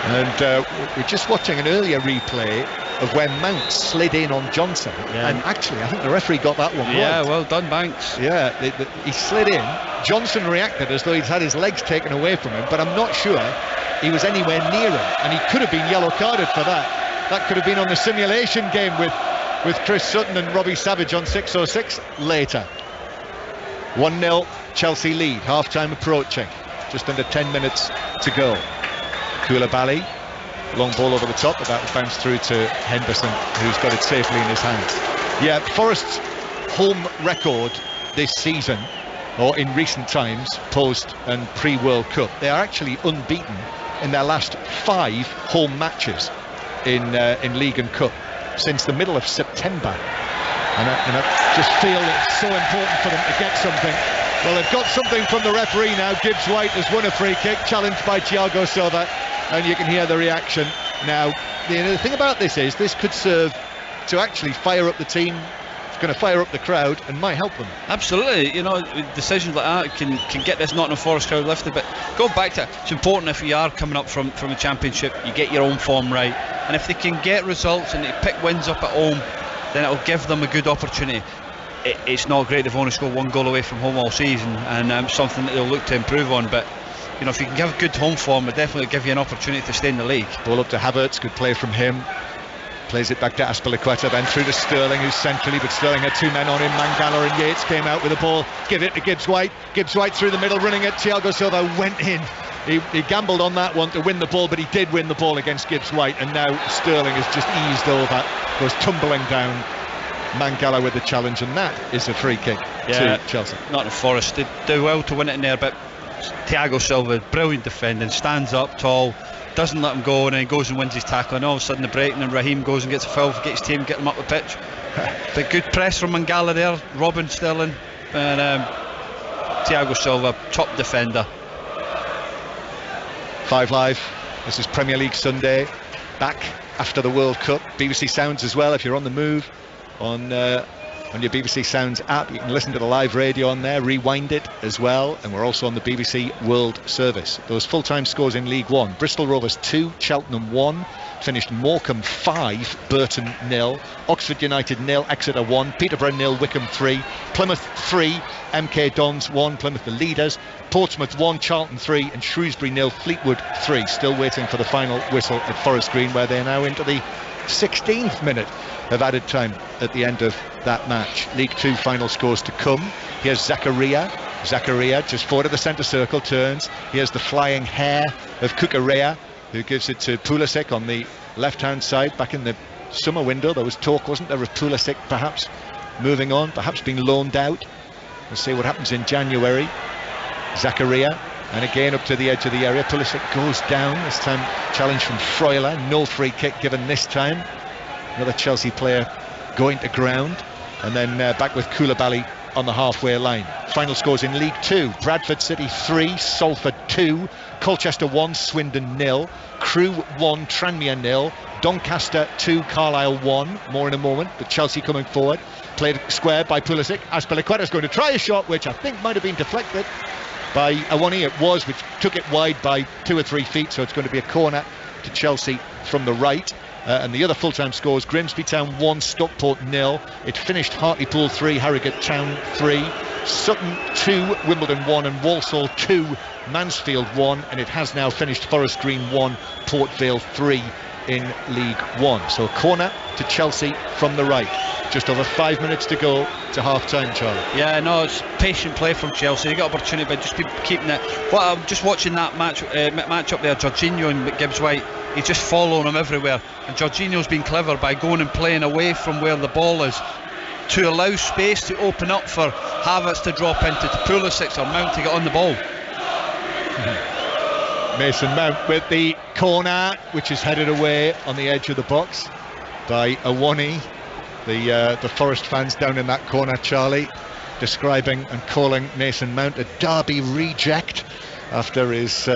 And we're just watching an earlier replay of when Mount slid in on Johnson, and actually I think the referee got that one right. Yeah, well done, Banks. Yeah, he slid in. Johnson reacted as though he'd had his legs taken away from him, but I'm not sure he was anywhere near him, and he could have been yellow carded for that. That could have been on the simulation game with Chris Sutton and Robbie Savage on 6:06 later. 1-0 Chelsea lead, half-time approaching, just under 10 minutes to go. Koulibaly, long ball over the top, but that was bounced through to Henderson, who's got it safely in his hands. Yeah, Forest's home record this season, or in recent times, post and pre-World Cup, they are actually unbeaten in their last 5 home matches in League and Cup since the middle of September, and I just feel it's so important for them to get something. Well, they've got something from the referee now. Gibbs White has won a free kick, challenged by Thiago Silva, and you can hear the reaction now. The thing about this is this could serve to actually fire up the team. It's going to fire up the crowd and might help them. Absolutely, you know, decisions like that can get this Nottingham Forest crowd lifted. But go back to it's important, if you are coming up from a championship, you get your own form right, and if they can get results and they pick wins up at home, then it'll give them a good opportunity. It's not great, they've only scored 1 goal away from home all season, and something that they'll look to improve on. But you know, if you can have good home form, it'll definitely give you an opportunity to stay in the league. Ball up to Havertz, good play from him. Plays it back to Azpilicueta, then through to Sterling, who's centrally, but Sterling had 2 men on him. Mangala and Yates came out with the ball, give it to Gibbs White. Gibbs White through the middle, running it. Thiago Silva went in. He gambled on that one to win the ball, but he did win the ball against Gibbs White, and now Sterling has just eased over, goes tumbling down. Mangala with the challenge, and that is a free kick to Chelsea. Nottingham Forest did do well to win it in there, but Thiago Silva, brilliant defending, stands up tall, doesn't let him go, and then goes and wins his tackle, and all of a sudden the break, and then Raheem goes and gets a foul, gets his team, get them up the pitch. But good press from Mangala there, Robin Sterling, and Thiago Silva, top defender. 5 Live, this is Premier League Sunday, back after the World Cup. BBC Sounds as well if you're on the move on on your BBC Sounds app. You can listen to the live radio on there, rewind it as well, and we're also on the BBC World Service. Those full-time scores in League One: Bristol Rovers 2, Cheltenham 1, finished Morecambe 5, Burton 0, Oxford United 0, Exeter 1, Peterborough 0, Wickham 3, Plymouth 3, MK Dons 1, Plymouth the leaders, Portsmouth 1, Charlton 3, and Shrewsbury 0, Fleetwood 3. Still waiting for the final whistle at Forest Green, where they're now into the 16th minute of added time at the end of that match. League 2 final scores to come. Here's Zakaria just forward of the centre circle, turns. Here's the flying hair of Kukurea, who gives it to Pulisic on the left hand side. Back in the summer window there was talk, wasn't there, of Pulisic perhaps moving on, perhaps being loaned out. We'll see what happens in January. Zakaria, and again up to the edge of the area. Pulisic goes down, this time challenge from Freuler, no free kick given this time. Another Chelsea player going to ground, and then back with Koulibaly on the halfway line. Final scores in League 2: Bradford City 3, Salford 2, Colchester 1, Swindon 0, Crewe 1, Tranmere 0, Doncaster 2, Carlisle 1. More in a moment, but Chelsea coming forward, played square by Pulisic. Azpilicueta's going to try a shot which I think might have been deflected by Awoni. It was, which took it wide by 2 or 3 feet, so it's going to be a corner to Chelsea from the right. And the other full-time scores: Grimsby Town 1, Stockport 0. It finished Hartlepool 3, Harrogate Town 3, Sutton 2, Wimbledon 1, and Walsall 2, Mansfield 1. And it has now finished Forest Green 1, Port Vale 3 in League 1. So a corner to Chelsea from the right. Just over 5 minutes to go to half-time, Charlie. Yeah, no, it's patient play from Chelsea. They got opportunity, but just keeping it. I'm just watching that match up there, Jorginho and Gibbs-White. He's just following him everywhere, and Jorginho's been clever by going and playing away from where the ball is to allow space to open up for Havertz to drop into, to Pulisic or Mount to get on the ball. Mason Mount with the corner, which is headed away on the edge of the box by Awoni. The Forest fans down in that corner, Charlie, describing and calling Mason Mount a Derby reject after his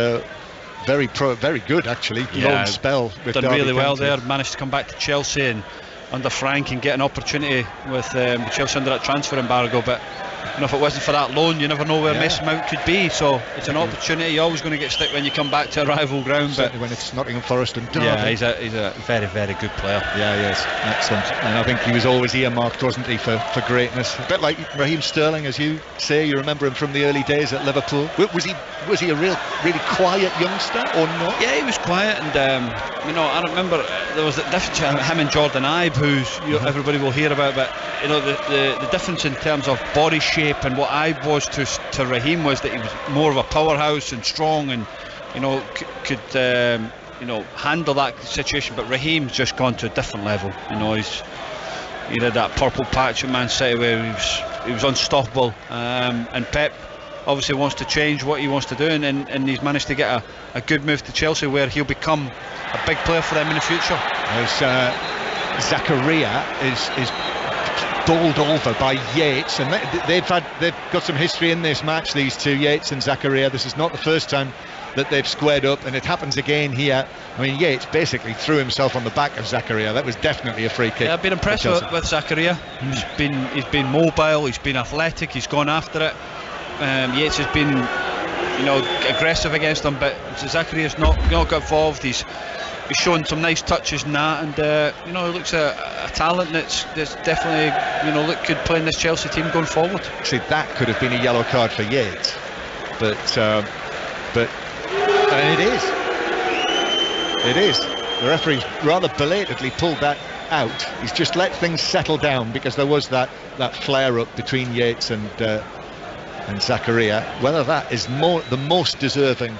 very good actually loan spell with done Derby really well County. there. Managed to come back to Chelsea and under Frank and get an opportunity with Chelsea under that transfer embargo, but if it wasn't for that loan, you never know where Mason Mount could be. So it's an opportunity. You're always going to get stick when you come back to a rival ground, certainly when it's Nottingham Forest and Derby. Yeah, he's a very, very good player. Yeah, he is. Excellent. And I think he was always earmarked, wasn't he, for greatness. A bit like Raheem Sterling, as you say. You remember him from the early days at Liverpool. Was he a really quiet youngster or not? Yeah, he was quiet, and I remember there was the difference between him and Jordan Ibe, who's everybody will hear about, but the difference in terms of body shape and what Ibe was to Raheem was that he was more of a powerhouse and strong, and could handle that situation. But Raheem's just gone to a different level. He had that purple patch at Man City where he was unstoppable, and Pep obviously wants to change what he wants to do, and he's managed to get a good move to Chelsea where he'll become a big player for them in the future. As Zakaria is bowled over by Yates, and they've got some history in this match, these two, Yates and Zakaria. This is not the first time that they've squared up, and it happens again here. I mean, Yates basically threw himself on the back of Zakaria. That was definitely a free kick. Yeah, I've been impressed with Zakaria. He's been mobile, he's been athletic, he's gone after it. Yates has been aggressive against him, but Zakaria's not got involved. He's shown some nice touches and that, and he looks a talent that's definitely could play in this Chelsea team going forward. See, that could have been a yellow card for Yates, but it is. The referee's rather belatedly pulled that out. He's just let things settle down because there was that flare up between Yates and Zakaria. Whether that is the most deserving.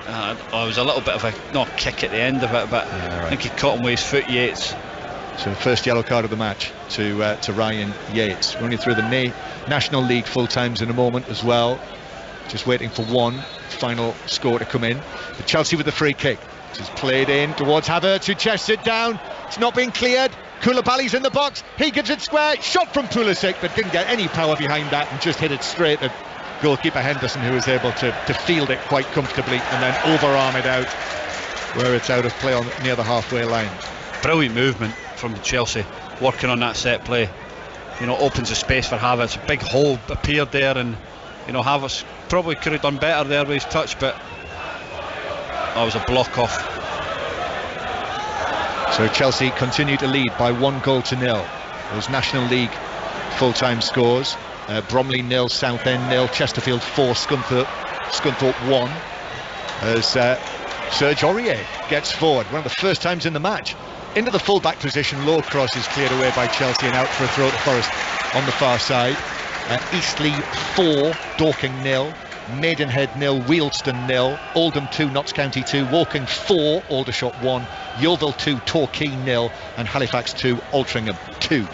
It was a little bit of a kick at the end of it, but I think he caught him with his foot, Yates. So the first yellow card of the match to Ryan Yates. We're only through the National League full times in a moment as well. Just waiting for one final score to come in. But Chelsea with the free kick, which is played in towards Havertz, who chests it down. It's not being cleared. Koulibaly's in the box. He gives it square. Shot from Pulisic, but didn't get any power behind that and just hit it straight at goalkeeper Henderson, who was able to field it quite comfortably and then overarm it out where it's out of play near the halfway line. Brilliant movement from Chelsea, working on that set play. opens the space for Havertz. A big hole appeared there, and Havertz probably could have done better there with his touch, but that was a block off. So Chelsea continue to lead by 1-0. Those National League full-time scores: Bromley 0, Southend 0, Chesterfield 4, Scunthorpe 1. As Serge Aurier gets forward, one of the first times in the match, into the full-back position. Low cross is cleared away by Chelsea and out for a throw to Forest on the far side. Eastleigh 4, Dorking 0, Maidenhead 0, Wealdstone 0, Oldham 2, Notts County 2, Woking 4, Aldershot 1, Yeovil 2, Torquay 0, and Halifax 2, Altrincham 2.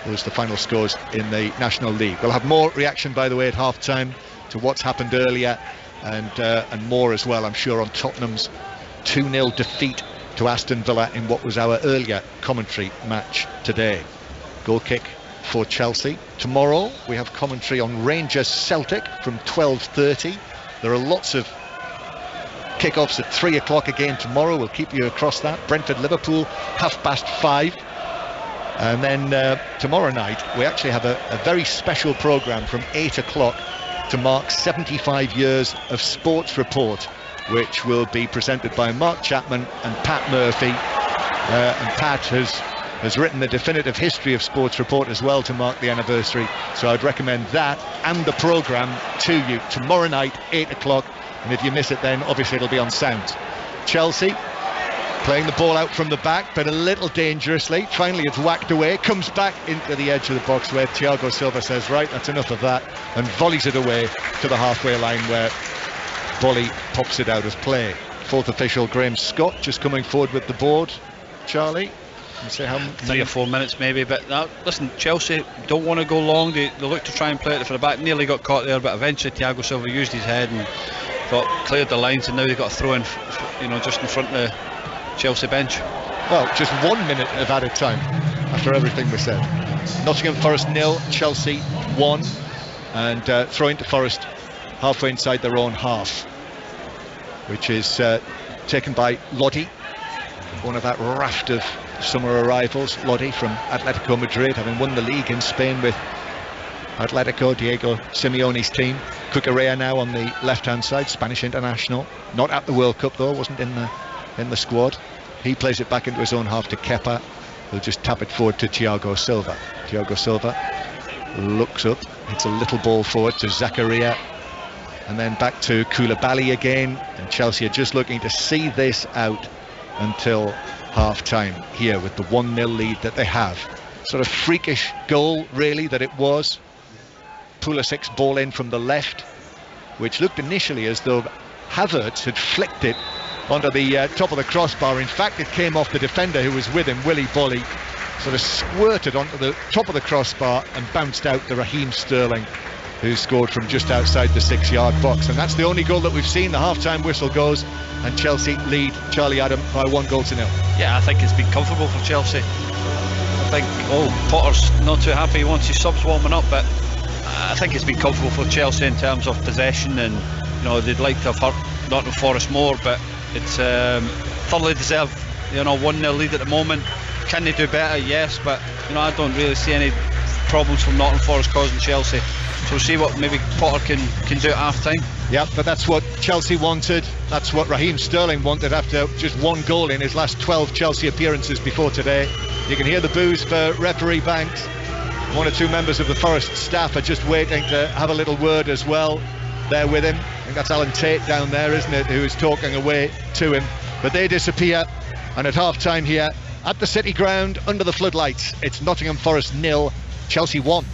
Those are the final scores in the National League. We'll have more reaction, by the way, at half-time to what's happened earlier, and more as well, I'm sure, on Tottenham's 2-0 defeat to Aston Villa in what was our earlier commentary match today. Goal kick for Chelsea. Tomorrow we have commentary on Rangers Celtic from 12:30. There are lots of kickoffs at 3 o'clock again tomorrow. We'll keep you across that. Brentford Liverpool 5:30. And then tomorrow night we actually have a very special programme from 8 o'clock to mark 75 years of Sports Report, which will be presented by Mark Chapman and Pat Murphy. And Pat has written the definitive history of Sports Report as well to mark the anniversary. So I'd recommend that and the programme to you tomorrow night, 8 o'clock. And if you miss it, then obviously it'll be on sound. Chelsea playing the ball out from the back, but a little dangerously. Finally it's whacked away, comes back into the edge of the box where Thiago Silva says, right, that's enough of that, and volleys it away to the halfway line where Bolly pops it out of play. Fourth official Graham Scott just coming forward with the board. Charlie, you say how 3 or 4 minutes maybe, but listen, Chelsea don't want to go long. They look to try and play it for the back. Nearly got caught there, but eventually Thiago Silva used his head and cleared the lines, and now they've got to throw in, just in front of the Chelsea bench. Well, just 1 minute of added time after everything was said. Nottingham Forest 0, Chelsea 1, and throwing to Forest halfway inside their own half, which is taken by Lodi, one of that raft of summer arrivals. Lodi from Atletico Madrid, having won the league in Spain with Atletico, Diego Simeone's team. Cucurella now on the left-hand side, Spanish international, not at the World Cup though, wasn't in the squad. He plays it back into his own half to Kepa, who'll just tap it forward to Thiago Silva. Thiago Silva looks up, hits a little ball forward to Zakaria, and then back to Koulibaly again, and Chelsea are just looking to see this out until half-time here with the 1-0 lead that they have. Sort of freakish goal really that it was. Pulisic's ball in from the left, which looked initially as though Havertz had flicked it onto the top of the crossbar. In fact, it came off the defender who was with him, Willy Bolly, sort of squirted onto the top of the crossbar and bounced out to Raheem Sterling, who scored from just outside the 6-yard box. And that's the only goal that we've seen. The half-time whistle goes and Chelsea lead, Charlie Adam, by 1-0. Yeah, I think it's been comfortable for Chelsea. I think Potter's not too happy, he wants his subs warming up, but I think it's been comfortable for Chelsea in terms of possession, and they'd like to have hurt Nottingham Forest more, but it's thoroughly deserved 1-0 lead at the moment. Can they do better? Yes, but I don't really see any problems from Nottingham Forest causing Chelsea. So we'll see what maybe Potter can do at half time. Yeah, but that's what Chelsea wanted. That's what Raheem Sterling wanted after just one goal in his last 12 Chelsea appearances before today. You can hear the boos for referee Banks. One or two members of the Forest staff are just waiting to have a little word as well there with him. I think that's Alan Tate down there, isn't it, who is talking away to him. But they disappear, and at half time here at the City Ground under the floodlights, it's Nottingham Forest 0, Chelsea 1.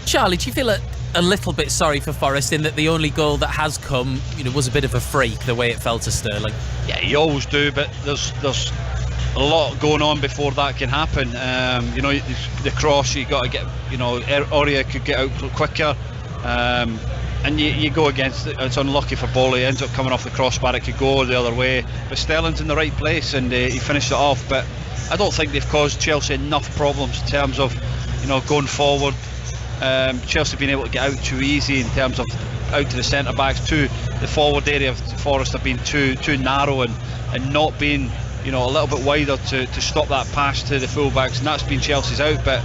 Charlie, do you feel a little bit sorry for Forest in that the only goal that has come, was a bit of a freak the way it fell to Sterling? Yeah, you always do, but there's a lot going on before that can happen. The cross, you got to get, Aurier could get out quicker, and you go against it. It's unlucky for Bolly, he ends up coming off the crossbar, it could go the other way, but Sterling's in the right place and he finished it off. But I don't think they've caused Chelsea enough problems in terms of going forward. Chelsea being able to get out too easy in terms of out to the centre backs, to the forward area of Forest have been too narrow and not being a little bit wider to stop that pass to the full backs, and that's been Chelsea's out. But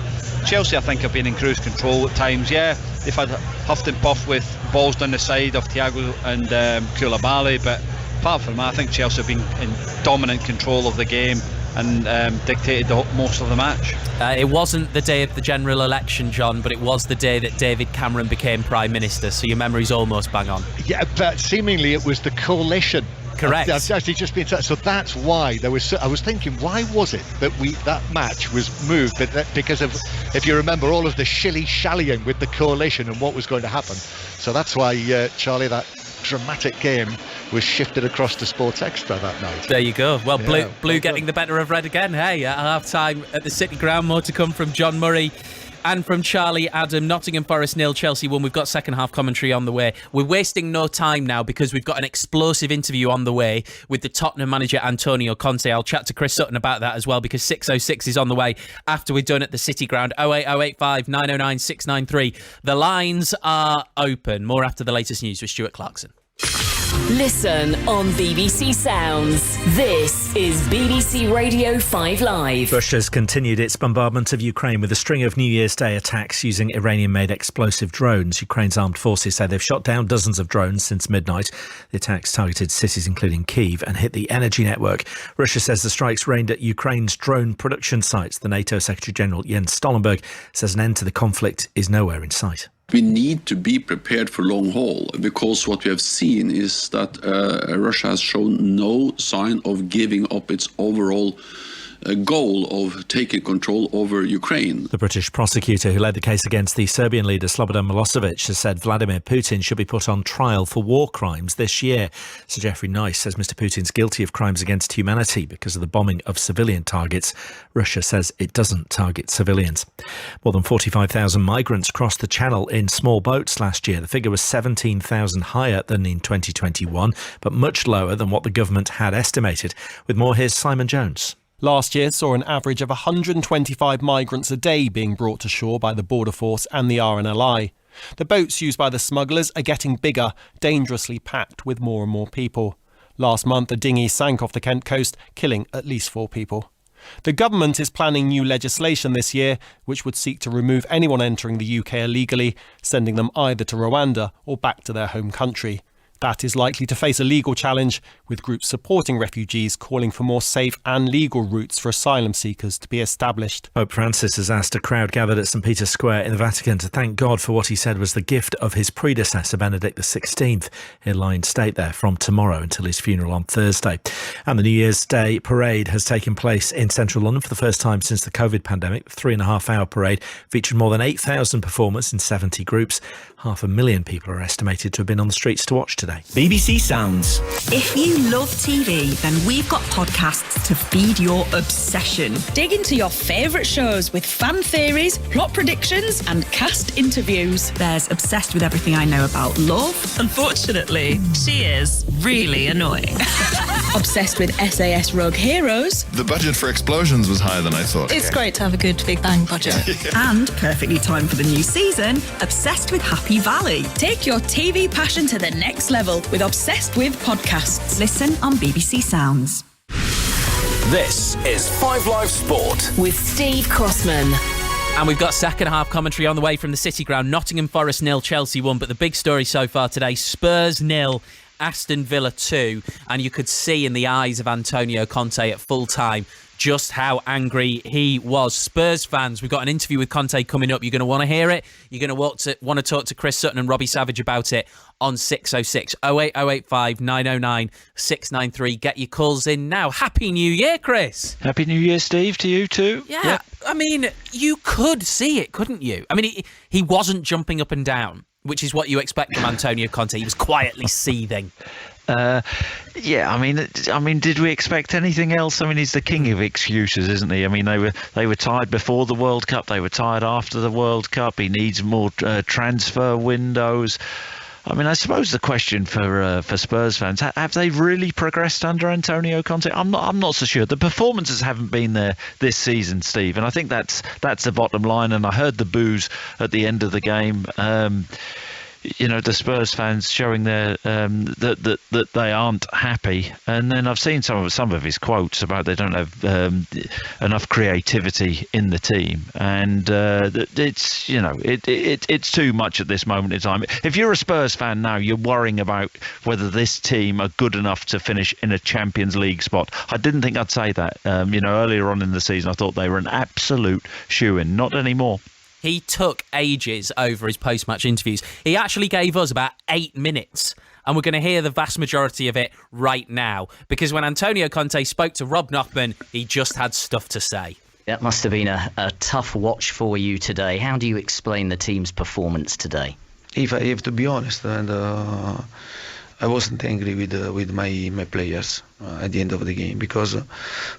Chelsea, I think, have been in cruise control at times. Yeah, they've had huffed and puff with balls down the side of Thiago and Koulibaly, but apart from that, I think Chelsea have been in dominant control of the game and dictated most of the match. It wasn't the day of the general election, John, but it was the day that David Cameron became Prime Minister, so your memory's almost bang on. Yeah, but seemingly it was the coalition. Correct. I've actually just been so that's why there was. I was thinking, why was it that that match was moved? Because of, if you remember, all of the shilly-shallying with the coalition and what was going to happen. So that's why, Charlie, that dramatic game was shifted across to Sports Extra that night. There you go. Well, blue getting the better of red again. Hey, at half-time at the City Ground, more to come from John Murray and from Charlie Adam. Nottingham Forest 0, Chelsea 1. We've got second half commentary on the way. We're wasting no time now because we've got an explosive interview on the way with the Tottenham manager Antonio Conte. I'll chat to Chris Sutton about that as well, because 6:06 is on the way after we're done at the City Ground. 08085 909 693. The lines are open. More after the latest news with Stuart Clarkson. Listen on BBC Sounds. This is BBC Radio 5 Live. Russia's continued its bombardment of Ukraine with a string of New Year's Day attacks using Iranian-made explosive drones. Ukraine's armed forces say they've shot down dozens of drones since midnight. The attacks targeted cities including Kyiv and hit the energy network. Russia says the strikes aimed at Ukraine's drone production sites. The NATO Secretary-General Jens Stoltenberg says an end to the conflict is nowhere in sight. We need to be prepared for long haul, because what we have seen is that Russia has shown no sign of giving up its overall goal of taking control over Ukraine. The British prosecutor who led the case against the Serbian leader Slobodan Milosevic has said Vladimir Putin should be put on trial for war crimes this year. Sir Geoffrey Nice says Mr Putin's guilty of crimes against humanity because of the bombing of civilian targets. Russia says it doesn't target civilians. More than 45,000 migrants crossed the Channel in small boats last year. The figure was 17,000 higher than in 2021, but much lower than what the government had estimated. With more, here's Simon Jones. Last year saw an average of 125 migrants a day being brought to shore by the Border Force and the RNLI. The boats used by the smugglers are getting bigger, dangerously packed with more and more people. Last month, a dinghy sank off the Kent coast, killing at least 4 people. The government is planning new legislation this year, which would seek to remove anyone entering the UK illegally, sending them either to Rwanda or back to their home country. That is likely to face a legal challenge, with groups supporting refugees calling for more safe and legal routes for asylum seekers to be established. Pope Francis has asked a crowd gathered at St Peter's Square in the Vatican to thank God for what he said was the gift of his predecessor, Benedict XVI. He'll lie in state there from tomorrow until his funeral on Thursday. And the New Year's Day parade has taken place in central London for the first time since the COVID pandemic. The 3.5-hour parade featured more than 8,000 performers in 70 groups. 500,000 people are estimated to have been on the streets to watch today. BBC Sounds. If you love TV, then we've got podcasts to feed your obsession. Dig into your favourite shows with fan theories, plot predictions and cast interviews. There's Obsessed with Everything I Know About Love. Unfortunately, she is really annoying. Obsessed with SAS Rogue Heroes. The budget for Explosions was higher than I thought. It's great to have a good Big Bang budget. And perfectly timed for the new season, Obsessed with Happy Valley. Take your TV passion to the next level with Obsessed with podcasts. Listen on BBC Sounds. This is 5 Live Sport with Steve Crossman. And we've got second half commentary on the way from the City Ground. Nottingham Forest 0, Chelsea 1. But the big story so far today, Spurs 0, Aston Villa 2. And you could see in the eyes of Antonio Conte at full time just how angry he was. Spurs fans, we've got an interview with Conte coming up. You're going to want to hear it. You're going to want to talk to Chris Sutton and Robbie Savage about it on 606 08085 909 693. Get your calls in now. Happy New Year, Chris. Happy New Year, Steve, to you too. Yeah. I mean, you could see it, couldn't you? I mean, he wasn't jumping up and down, which is what you expect from Antonio Conte. He was quietly seething. Yeah, I mean, did we expect anything else? I mean, he's the king of excuses, isn't he? I mean, they were tired before the World Cup. They were tired after the World Cup. He needs more transfer windows. I mean, I suppose the question for Spurs fans, have they really progressed under Antonio Conte? I'm not so sure. The performances haven't been there this season, Steve, and I think that's the bottom line. And I heard the boos at the end of the game. the Spurs fans showing their that they aren't happy. And then I've seen some of his quotes about they don't have enough creativity in the team, and it's it's too much at this moment in time. If you're a Spurs fan now, you're worrying about whether this team are good enough to finish in a Champions League spot. I didn't think I'd say that. Earlier on in the season, I thought they were an absolute shoo-in. Not anymore. He took ages over his post-match interviews. He actually gave us about 8 minutes, and we're going to hear the vast majority of it right now, because when Antonio Conte spoke to Rob Knockman, he just had stuff to say. That must have been a tough watch for you today. How do you explain the team's performance today? If I have to be honest, and I wasn't angry with my players at the end of the game, because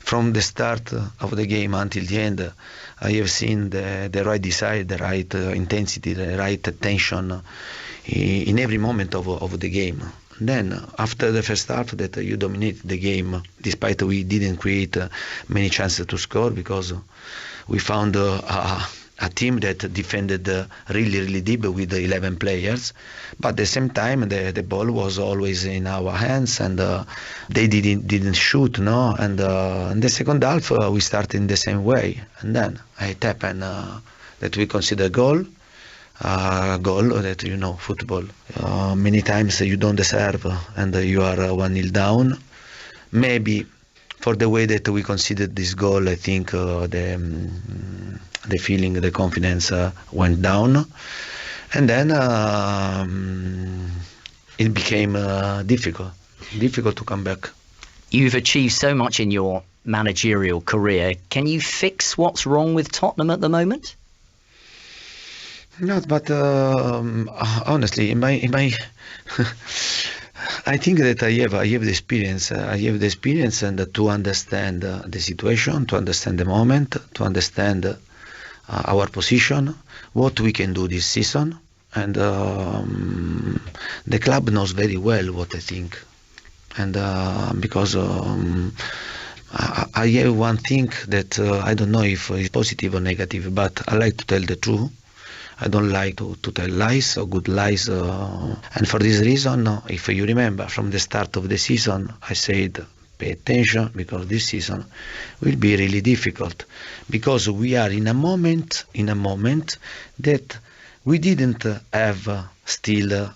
from the start of the game until the end, I have seen the right desire, the right intensity, the right tension in every moment of the game. Then, after the first half, that you dominate the game, despite we didn't create many chances to score, because we found a team that defended really, really deep with 11 players. But at the same time, the ball was always in our hands, and they didn't shoot, no? And in the second half, we started in the same way. And then it happened that we consider a goal that, football. Many times you don't deserve, and you are 1-0 down. Maybe for the way that we considered this goal, I think the feeling, the confidence went down, and then it became difficult to come back. You've achieved so much in your managerial career. Can you fix what's wrong with Tottenham at the moment? No, but honestly, in my I think that I have the experience. I have the experience and to understand the situation, to understand the moment, to understand our position, what we can do this season, and the club knows very well what I think. And because I have one thing that I don't know if it's positive or negative, but I like to tell the truth. I don't like to tell lies or good lies. And for this reason, if you remember, from the start of the season, I said, pay attention, because this season will be really difficult, because we are in a moment that we didn't have still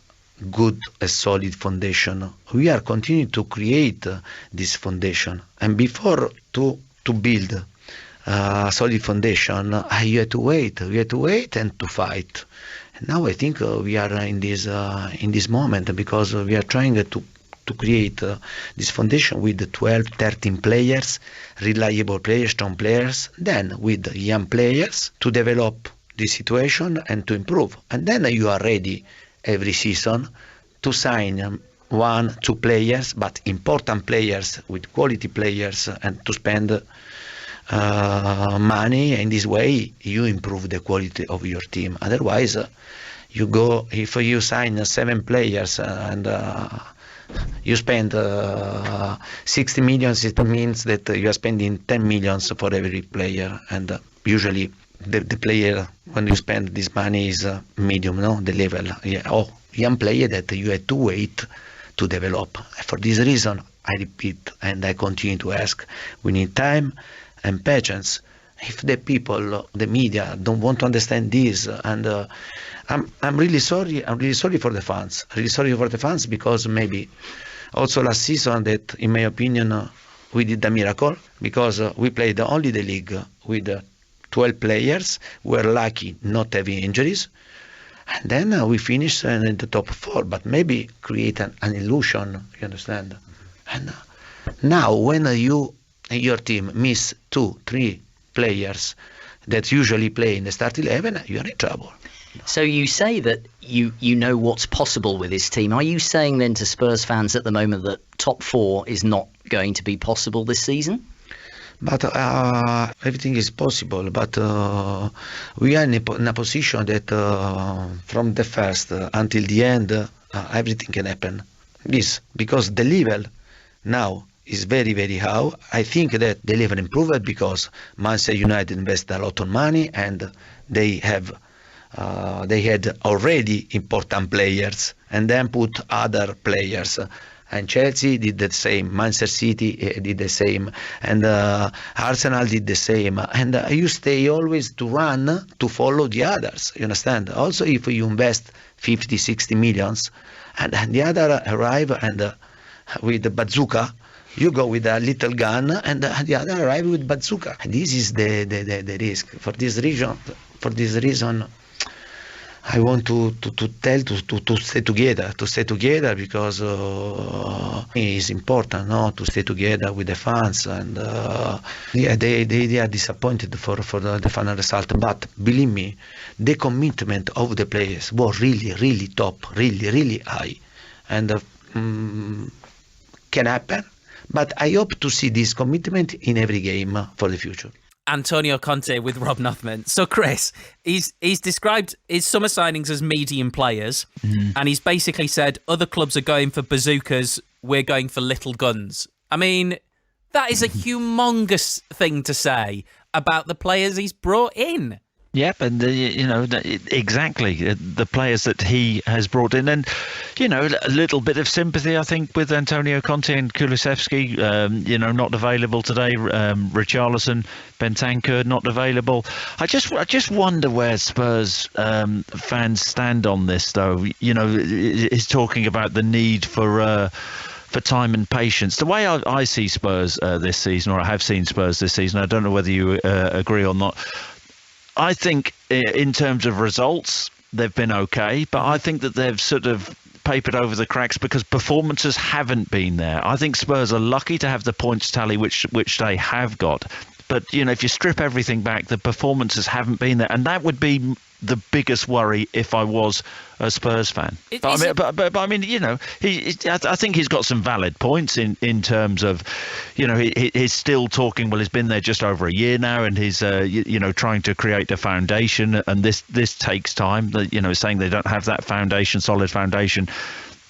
good, a solid foundation. We are continuing to create this foundation, and before to build solid foundation, you have to wait. We have to wait and to fight. And now I think we are in this moment, because we are trying to create this foundation with 12, 13 players, reliable players, strong players, then with young players to develop the situation and to improve. And then you are ready every season to sign 1, 2 players, but important players with quality players, and to spend money. In this way you improve the quality of your team. Otherwise you go, if you sign 7 players and you spend 60 million, it means that you are spending 10 million for every player, and usually the player, when you spend this money, is medium, the level, young player that you have to wait to develop. For this reason, I repeat and I continue to ask, we need time and patience. If the people, the media, don't want to understand this, and I'm really sorry. I'm really sorry for the fans. Really sorry for the fans, because maybe also last season, that in my opinion we did a miracle, because we played only the league with 12 players. We were lucky not having injuries, and then we finished in the top 4. But maybe create an illusion. You understand? And now when your team miss 2, 3 players that usually play in the start 11, you are in trouble. So you say that you know what's possible with this team. Are you saying then to Spurs fans at the moment that top 4 is not going to be possible this season? But everything is possible. But we are in a position that from the first until the end, everything can happen. This because the level now is very, very high. I think that the level improved because Manchester United invested a lot of money, and they have they had already important players and then put other players. And Chelsea did the same, Manchester City did the same, and Arsenal did the same. And you stay always to run to follow the others, you understand? Also, if you invest 50, 60 millions, and the other arrive and with the bazooka, you go with a little gun, and the other arrive with bazooka. And this is the risk. For this reason, I want to stay together because it's important, no, to stay together with the fans, and they are disappointed for the final result. But believe me, the commitment of the players was really top, really high, and can happen. But I hope to see this commitment in every game for the future. Antonio Conte with Rob Nothman. So, Chris, he's described his summer signings as medium players, and he's basically said other clubs are going for bazookas, we're going for little guns. I mean, that is a humongous thing to say about the players he's brought in. Yep, and exactly the players that he has brought in, and a little bit of sympathy, I think, with Antonio Conte and Kulusevski. Not available today. Richarlison, Bentancur not available. I just wonder where Spurs fans stand on this, though. He's talking about the need for time and patience. The way I see Spurs this season, or I have seen Spurs this season, I don't know whether you agree or not. I think in terms of results, they've been okay, but I think that they've sort of papered over the cracks because performances haven't been there. I think Spurs are lucky to have the points tally which they have got. But, if you strip everything back, the performances haven't been there. And that would be the biggest worry if I was a Spurs fan. I think he's got some valid points in terms of, he's still talking, well, he's been there just over a year now, and he's, trying to create a foundation. And this takes time, saying they don't have that solid foundation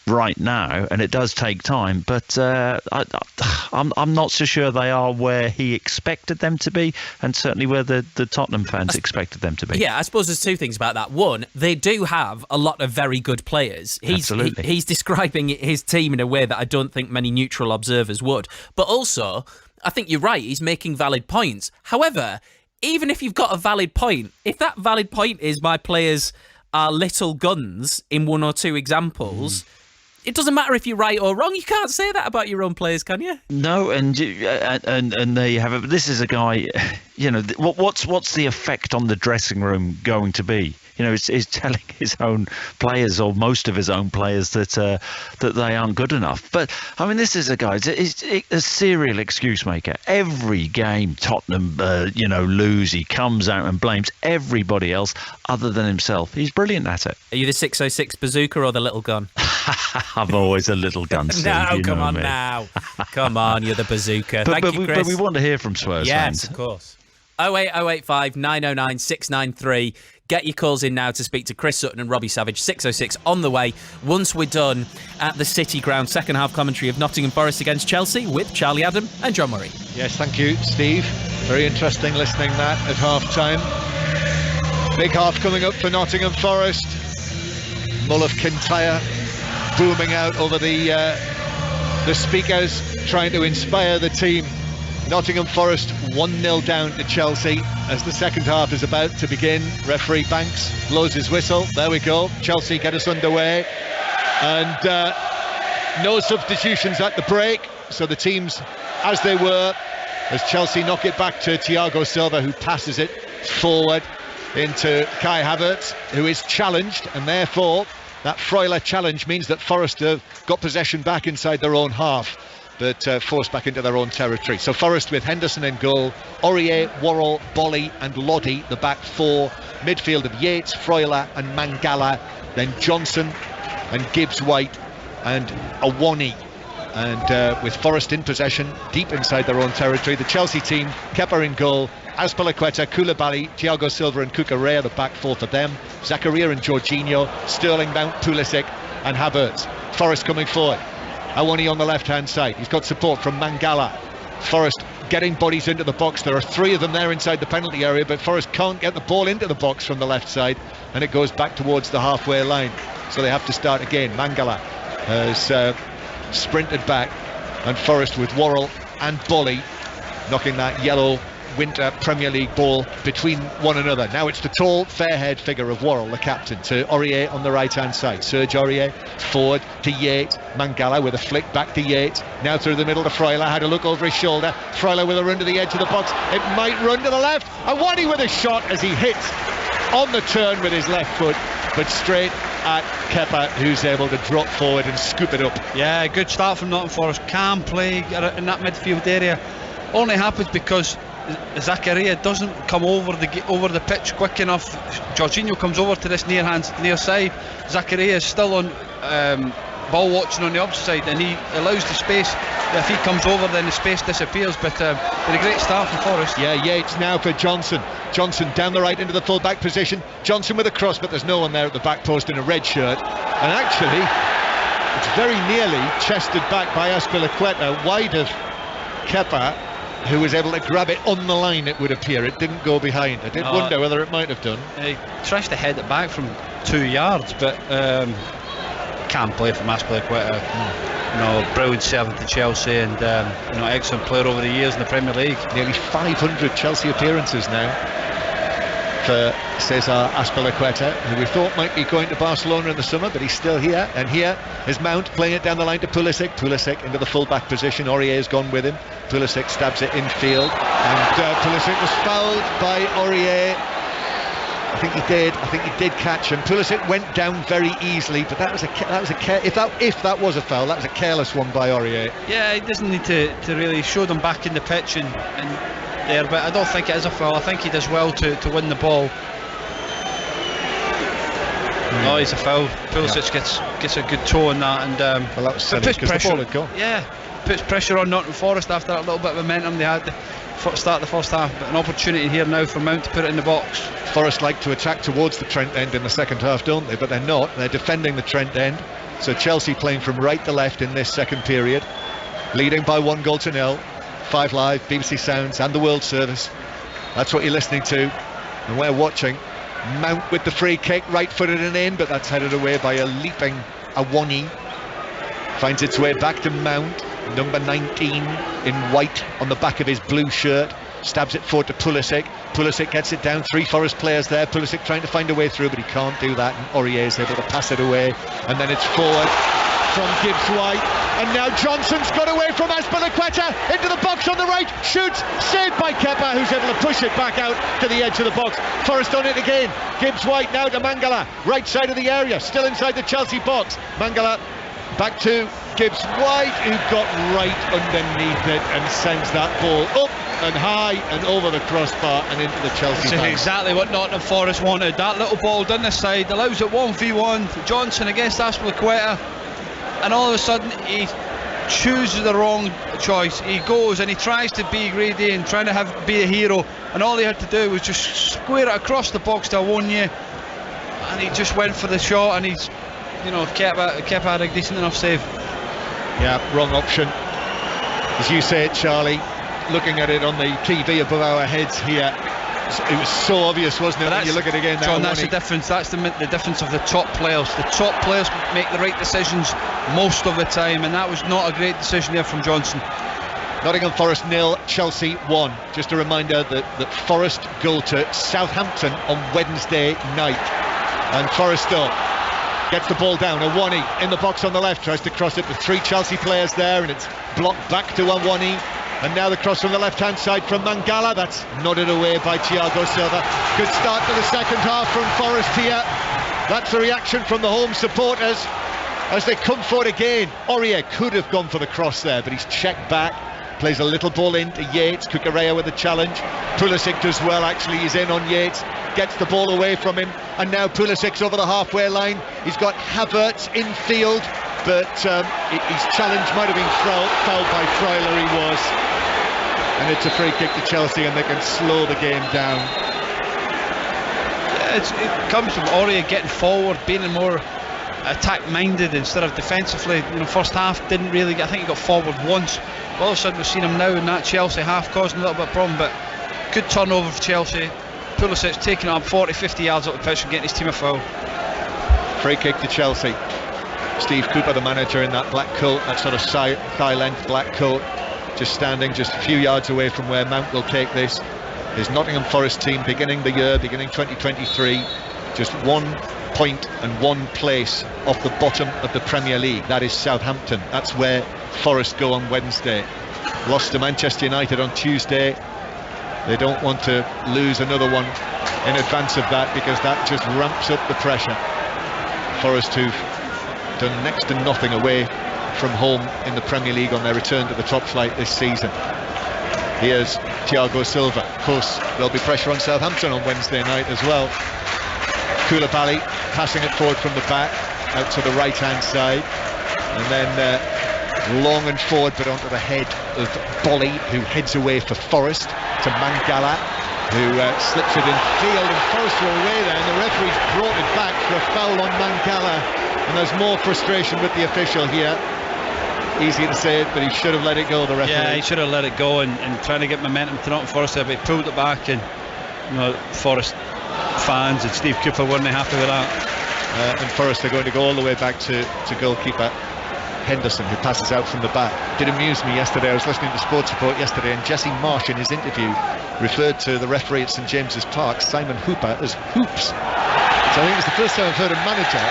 right now, and it does take time, but I'm not so sure they are where he expected them to be, and certainly where the Tottenham fans expected them to be. Yeah, I suppose there's two things about that. One, they do have a lot of very good players. Absolutely. He's describing his team in a way that I don't think many neutral observers would. But also, I think you're right, he's making valid points. However, even if you've got a valid point, if that valid point is my players are little guns in one or two examples, it doesn't matter if you're right or wrong. You can't say that about your own players, can you? No, and there you have it. This is a guy, what's the effect on the dressing room going to be? He's telling his own players, or most of his own players, that they aren't good enough. But this is a guy. He's a serial excuse maker. Every game Tottenham, lose, he comes out and blames everybody else other than himself. He's brilliant at it. Are you the 606 bazooka or the little gun? I'm always a little gun. Steve, no, come on now. Come on, you're the bazooka. Thank you, Chris. But we want to hear from Spurs fans. Yes, of course. 08085 909 693. Get your calls in now to speak to Chris Sutton and Robbie Savage. 606 on the way. Once we're done at the City Ground, second half commentary of Nottingham Forest against Chelsea with Charlie Adam and John Murray. Yes, thank you, Steve. Very interesting listening that at half-time. Big half coming up for Nottingham Forest. Mull of Kintyre booming out over the speakers, trying to inspire the team. Nottingham Forest 1-0 down to Chelsea as the second half is about to begin. Referee Banks blows his whistle. There we go. Chelsea get us underway. And no substitutions at the break. So the teams as they were, as Chelsea knock it back to Thiago Silva, who passes it forward into Kai Havertz, who is challenged, and therefore that Freuler challenge means that Forest have got possession back inside their own half, but forced back into their own territory. So Forest with Henderson in goal, Aurier, Worrell, Bolly and Loddy, the back four. Midfield of Yates, Freuler and Mangala, then Johnson and Gibbs-White and Awani. And with Forest in possession, deep inside their own territory, the Chelsea team, Kepa in goal, Azpilicueta, Koulibaly, Thiago Silva and Cucurella, the back four for them. Zakaria and Jorginho, Sterling, Mount, Pulisic and Havertz. Forest coming forward. Awani on the left-hand side. He's got support from Mangala. Forest getting bodies into the box. There are 3 of them there inside the penalty area, but Forest can't get the ball into the box from the left side, and it goes back towards the halfway line. So they have to start again. Mangala has sprinted back, and Forest with Worrell and Bolly knocking that yellow winter Premier League ball between one another. Now it's the tall, fair-haired figure of Worrell, the captain, to Aurier on the right-hand side. Serge Aurier forward to Yates. Mangala with a flick back to Yates. Now through the middle to Freuler. Had a look over his shoulder. Freuler with a run to the edge of the box. It might run to the left. Awani with a shot as he hits on the turn with his left foot, but straight at Kepa, who's able to drop forward and scoop it up. Yeah, good start from Nottingham Forest. Calm play in that midfield area. Only happens because Zakaria doesn't come over the pitch quick enough. Jorginho comes over to this near side. Zakaria is still on ball watching on the opposite side, and he allows the space. If he comes over, then the space disappears. But a great start from Forest. Yeah, Yates now for Johnson. Johnson down the right into the full back position. Johnson with a cross, but there's no one there at the back post in a red shirt. And actually, it's very nearly chested back by Azpilicueta, wide of Kepa, who was able to grab it on the line, it would appear. It didn't go behind. I did wonder whether it might have done. He tries to head it back from 2 yards, but can't play from Azpilicueta. Brilliant servant to Chelsea, and excellent player over the years in the Premier League. Nearly 500 Chelsea appearances now for Cesar Azpilicueta, who we thought might be going to Barcelona in the summer, but he's still here. And here is Mount playing it down the line to Pulisic. Pulisic into the full-back position. Aurier has gone with him. Pulisic stabs it infield, and Pulisic was fouled by Aurier. I think he did catch him. Pulisic went down very easily, but if that was a foul, that was a careless one by Aurier. Yeah, he doesn't need to really show them back in the pitch and there, but I don't think it is a foul. I think he does well to win the ball. No, he's a foul. Pulisic gets a good toe on that, and well, that was silly because the ball had gone. Yeah, puts pressure on Nottingham Forest after that little bit of momentum they had to start the first half, but an opportunity here now for Mount to put it in the box. Forest like to attack towards the Trent end in the second half, don't they? But they're not. They're defending the Trent end. So Chelsea playing from right to left in this second period, leading by 1-0. 5 Live, BBC Sounds and the World Service. That's what you're listening to, and we're watching. Mount with the free kick, right-footed and in, but that's headed away by a leaping Awani. Finds its way back to Mount, number 19 in white on the back of his blue shirt. Stabs it forward to Pulisic. Pulisic gets it down. 3 Forest players there. Pulisic trying to find a way through, but he can't do that, and Aurier is able to pass it away, and then it's forward from Gibbs White, and now Johnson's got away from Azpilicueta into the box on the right, shoots, saved by Kepa, who's able to push it back out to the edge of the box. Forest on it again. Gibbs White now to Mangala, right side of the area, still inside the Chelsea box. Mangala back to Gibbs White, who got right underneath it and sends that ball up and high and over the crossbar and into the Chelsea box. This is exactly what Nottingham Forest wanted. That little ball down this side allows it 1v1. Johnson against Azpilicueta, and all of a sudden he chooses the wrong choice. He goes and he tries to be greedy and trying to be a hero, and all he had to do was just square it across the box to Awani, and he just went for the shot, and he's Kepa had a decent enough save. Yeah, wrong option, as you say it, Charlie. Looking at it on the TV above our heads here, it was so obvious, wasn't it, when you look at it again? John, that's the difference. That's the difference of the top players. The top players make the right decisions most of the time, and that was not a great decision there from Johnson. Nottingham Forest 0, Chelsea 1. Just a reminder that Forest go to Southampton on Wednesday night, and Forest gets the ball down. Awani in the box on the left, tries to cross it with 3 Chelsea players there, and it's blocked back to Awani. And now the cross from the left-hand side from Mangala. That's nodded away by Thiago Silva. Good start to the second half from Forest here. That's the reaction from the home supporters as they come forward again. Aurier could have gone for the cross there, but he's checked back. Plays a little ball in to Yates. Kukureya with the challenge. Pulisic does well, actually. He's in on Yates. Gets the ball away from him. And now Pulisic's over the halfway line. He's got Havertz in field, but his challenge might have been fouled by Freuler. He was. And it's a free kick to Chelsea, and they can slow the game down. Yeah, it comes from Aurier getting forward, being more attack-minded instead of defensively. First half didn't really. I think he got forward once, all of a sudden we've seen him now in that Chelsea half causing a little bit of problem, but good turnover for Chelsea. Pulisic taking it up 40-50 yards up the pitch and getting his team a foul. Free kick to Chelsea. Steve Cooper, the manager, in that black coat, that sort of thigh-length black coat, just standing just a few yards away from where Mount will take this. His Nottingham Forest team beginning 2023, just 1 point and 1 place off the bottom of the Premier League. That is Southampton. That's where Forest go on Wednesday. Lost to Manchester United on Tuesday. They don't want to lose another one in advance of that, because that just ramps up the pressure. Forest, who've done next to nothing away from home in the Premier League on their return to the top flight this season. Here's Thiago Silva. Of course, there'll be pressure on Southampton on Wednesday night as well. Koulibaly passing it forward from the back out to the right hand side, and then long and forward but onto the head of Bolly, who heads away for Forest, to Mangala, who slips it in field, and Forest were away there, and the referee's brought it back for a foul on Mangala, and there's more frustration with the official here. Easy to say it, but he should have let it go, the referee. Yeah, he should have let it go, and trying to get momentum to Nottingham Forest there, but he pulled it back, and Forest fans and Steve Cooper weren't happy with that. And Forest are going to go all the way back to goalkeeper Henderson, who passes out from the back. Did amuse me yesterday. I was listening to Sports Report yesterday, and Jesse Marsh in his interview referred to the referee at St James's Park, Simon Hooper, as Hoops. So I think it's the first time I've heard a manager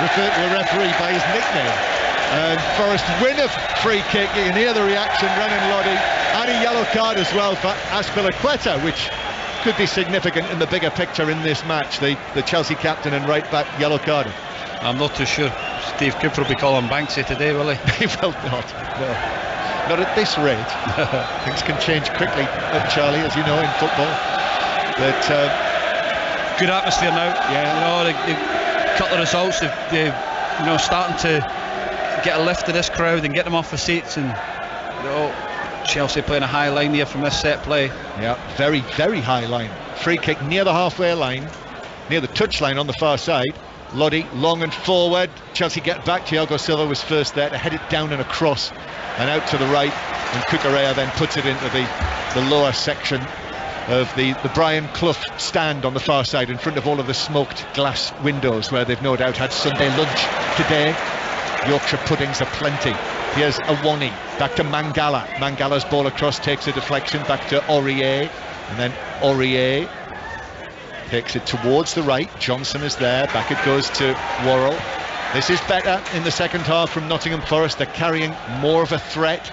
refer to a referee by his nickname. And Forest win a free kick. You can hear the reaction, Renan Lodi, and a yellow card as well for Azpilicueta, which could be significant in the bigger picture in this match. The Chelsea captain and right back yellow card. I'm not too sure Steve Cooper will be calling Banksy today, will he? He will not. No, not at this rate. Things can change quickly, Charlie, as you know, in football. But good atmosphere now. Yeah. They cut the results. They've starting to get a lift of this crowd and get them off the seats, and Chelsea playing a high line here from this set play. Yeah, very, very high line. Free kick near the halfway line, near the touch line on the far side. Lodi long and forward. Chelsea get back. Thiago Silva was first there to head it down and across and out to the right, and Cucurella then puts it into the lower section of the Brian Clough stand on the far side, in front of all of the smoked glass windows, where they've no doubt had Sunday lunch today. Yorkshire puddings aplenty. Here's Awani, back to Mangala. Mangala's ball across, takes a deflection back to Aurier, and then Aurier takes it towards the right. Johnson is there, back it goes to Worrell. This is better in the second half from Nottingham Forest. They're carrying more of a threat.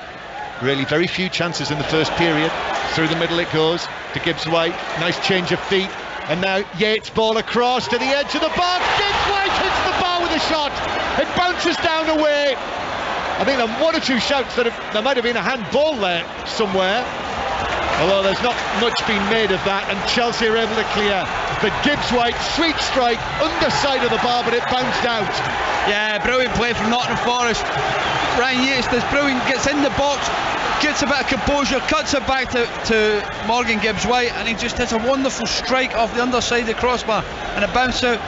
Really very few chances in the first period. Through the middle it goes to Gibbs White. Nice change of feet, and now Yates ball across to the edge of the bar. Gibbs White hits the bar with a shot. It bounces down away. I think there are one or two shouts that there might have been a handball there somewhere, although there's not much been made of that, and Chelsea are able to clear. But Gibbs White, sweet strike, underside of the bar, but it bounced out. Yeah, brilliant play from Nottingham Forest. Ryan Yates does brilliant, gets in the box, gets a bit of composure, cuts it back to Morgan Gibbs White, and he just hits a wonderful strike off the underside of the crossbar, and it bounced out.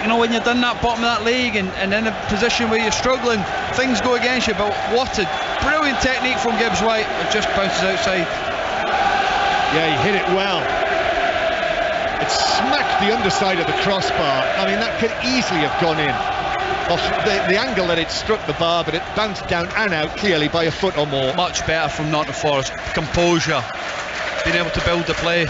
When you're done that bottom of that league and in a position where you're struggling, things go against you, but what a brilliant technique from Gibbs White. It just bounces outside. Yeah, he hit it well. It smacked the underside of the crossbar. I mean, that could easily have gone in off the angle that it struck the bar, but it bounced down and out clearly by a foot or more. Much better from Nottingham Forest. Composure, being able to build the play.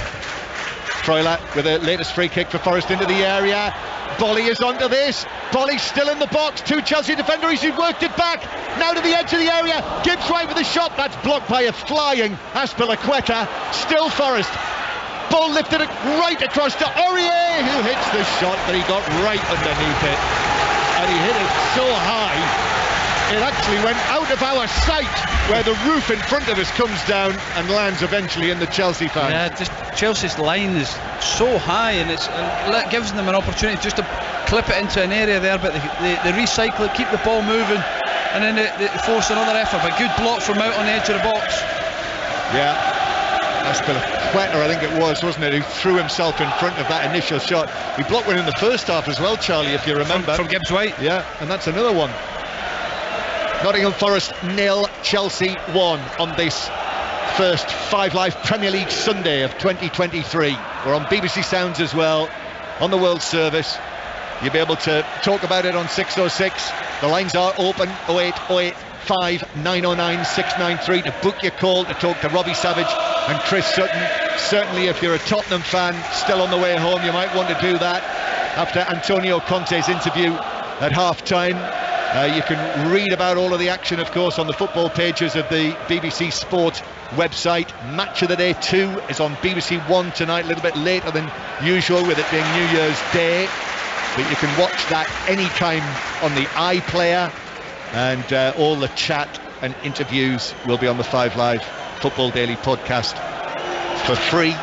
Freuler with the latest free kick for Forest into the area. Bolly is onto this. Bolly's still in the box. Two Chelsea defenders who've worked it back. Now to the edge of the area. Gibbs White with a shot. That's blocked by a flying Azpilicueta. Still Forest. Ball lifted it right across to Aurier, who hits the shot, but he got right underneath it. And he hit it so high, it actually went out of our sight, where the roof in front of us comes down and lands eventually in the Chelsea fans. Yeah, just Chelsea's line is so high, and it gives them an opportunity just to clip it into an area there, but they recycle it, keep the ball moving, and then they force another effort. But good block from out on the edge of the box. Yeah, Azpilicueta, I think it was, wasn't it, who threw himself in front of that initial shot. He blocked one in the first half as well, Charlie, if you remember. From Gibbs White. Yeah, and that's another one. Nottingham Forest 0, Chelsea 1 on this first Five Live Premier League Sunday of 2023. We're on BBC Sounds as well, on the World Service. You'll be able to talk about it on 606. The lines are open, 08085 909 693 to book your call to talk to Robbie Savage and Chris Sutton. Certainly if you're a Tottenham fan still on the way home, you might want to do that after Antonio Conte's interview at half-time. You can read about all of the action, of course, on the football pages of the BBC Sport website. Match of the Day 2 is on BBC One tonight, a little bit later than usual with it being New Year's Day. But you can watch that anytime on the iPlayer, and all the chat and interviews will be on the 5 Live Football Daily podcast for free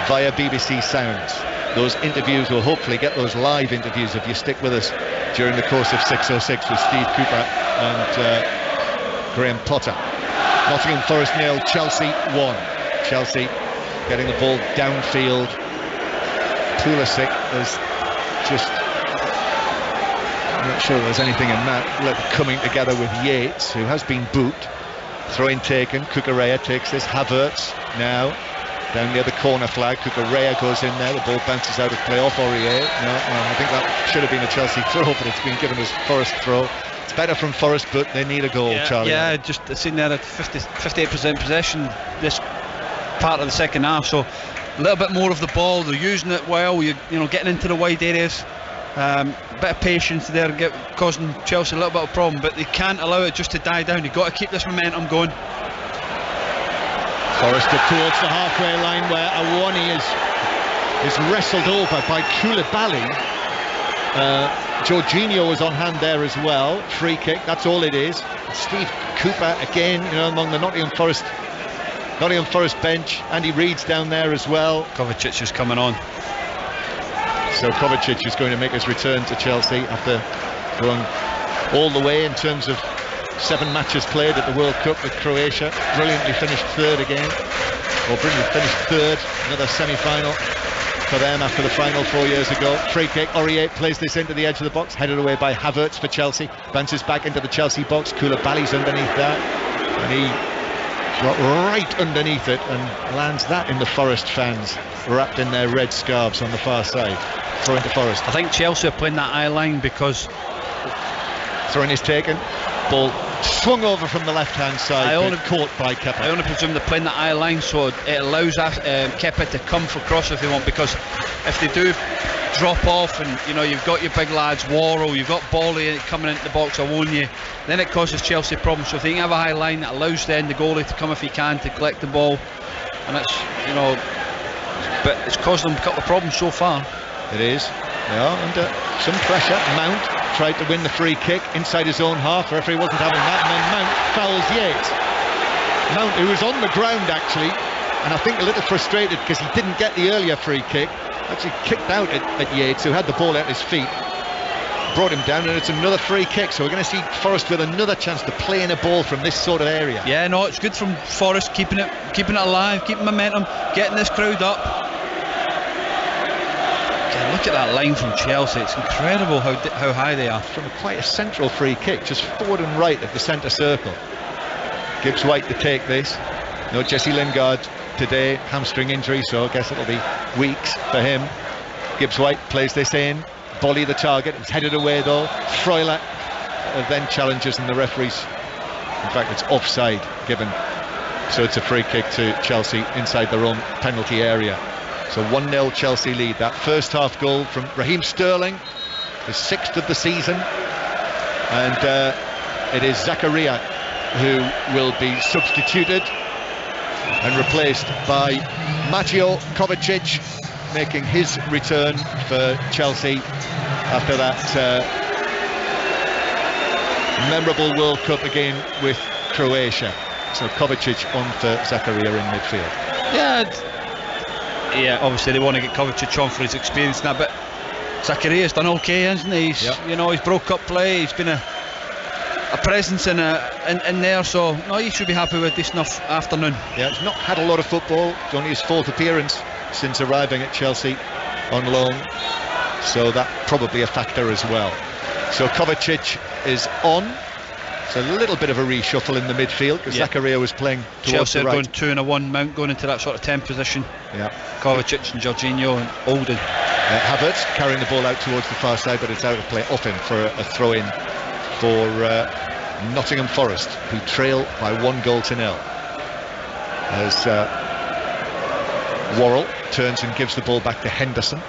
via BBC Sounds. Those interviews will hopefully get those live interviews if you stick with us during the course of 606 with Steve Cooper and Graham Potter. Nottingham Forest 0, Chelsea 1. Chelsea getting the ball downfield. Pulisic is just, I'm not sure there's anything in that, coming together with Yates, who has been booked. Throw-in taken, Cucurella takes this, Havertz now down near the corner flag. Cucurella goes in there, the ball bounces out of play off Aurier. No, I think that should have been a Chelsea throw, but it's been given as Forest throw. It's better from Forest, but they need a goal, Charlie. Yeah, just sitting there at 58% possession this part of the second half, so a little bit more of the ball, they're using it well, you know, getting into the wide areas. A bit of patience there, causing Chelsea a little bit of a problem, but they can't allow it just to die down. You've got to keep this momentum going. Forest towards the halfway line where Awani is wrestled over by Koulibaly. Jorginho was on hand there as well. Free kick, that's all it is. Steve Cooper again, among the Nottingham Forest bench. Andy Reid's down there as well. Kovacic is coming on. So Kovacic is going to make his return to Chelsea after going all the way in terms of 7 matches played at the World Cup with Croatia. Brilliantly finished third again. Another semi-final for them after the final 4 years ago. Free kick, Aurier plays this into the edge of the box, headed away by Havertz for Chelsea. Bounces back into the Chelsea box. Koulibaly's underneath that, and he got right underneath it and lands that in the Forest fans, wrapped in their red scarves on the far side. Throw into Forest. I think Chelsea are playing that eye line because throwing is taken. Ball swung over from the left-hand side, caught by Kepa. I only presume they're playing the eye line, so it allows Kepa to come for cross if they want, because if they do drop off and you've got your big lads, Worrell, you've got Bolly coming into the box, Awoniyi, then it causes Chelsea problems. So if they can have a high line that allows then the goalie to come if he can to collect the ball, and it's but it's caused them a couple of problems so far. It is. They are under some pressure. Mount tried to win the free kick inside his own half. The referee wasn't having that, and then Mount fouls Yates. Mount, who was on the ground actually, and I think a little frustrated because he didn't get the earlier free kick, actually kicked out at Yates, who had the ball at his feet, brought him down, and it's another free kick. So we're going to see Forest with another chance to play in a ball from this sort of area. Yeah, no, it's good from Forest, keeping it alive, keeping momentum, getting this crowd up. Look at that line from Chelsea, it's incredible how high they are. From quite a central free kick, just forward and right of the centre circle. Gibbs White to take this. No Jesse Lingard today, hamstring injury, so I guess it'll be weeks for him. Gibbs White plays this in. Bolly the target, it's headed away though. Freuler then challenges, and the referees, in fact it's offside given, so it's a free kick to Chelsea inside their own penalty area. So 1-0 Chelsea lead. That first half goal from Raheem Sterling, the 6th of the season, and it is Zakaria who will be substituted and replaced by Mateo Kovacic, making his return for Chelsea after that memorable World Cup again with Croatia. So Kovacic on for Zakaria in midfield. Yeah, obviously they want to get Kovacic on for his experience now, but Zakaria's done okay, hasn't he? He's broke up play, he's been a presence in there, so no, he should be happy with this enough afternoon. Yeah, he's not had a lot of football. It's only his 4th appearance since arriving at Chelsea on loan, so that probably a factor as well. So Kovacic is on, It's a little bit of a reshuffle in the midfield because Zakaria was playing towards Chelsea the right. Going 2 and a 1, Mount going into that sort of 10 position. Yeah. Kovacic and Jorginho and Olden. Havertz carrying the ball out towards the far side, but it's out of play. Off him for a throw-in for Nottingham Forest, who trail by 1-0. As Worrell turns and gives the ball back to Henderson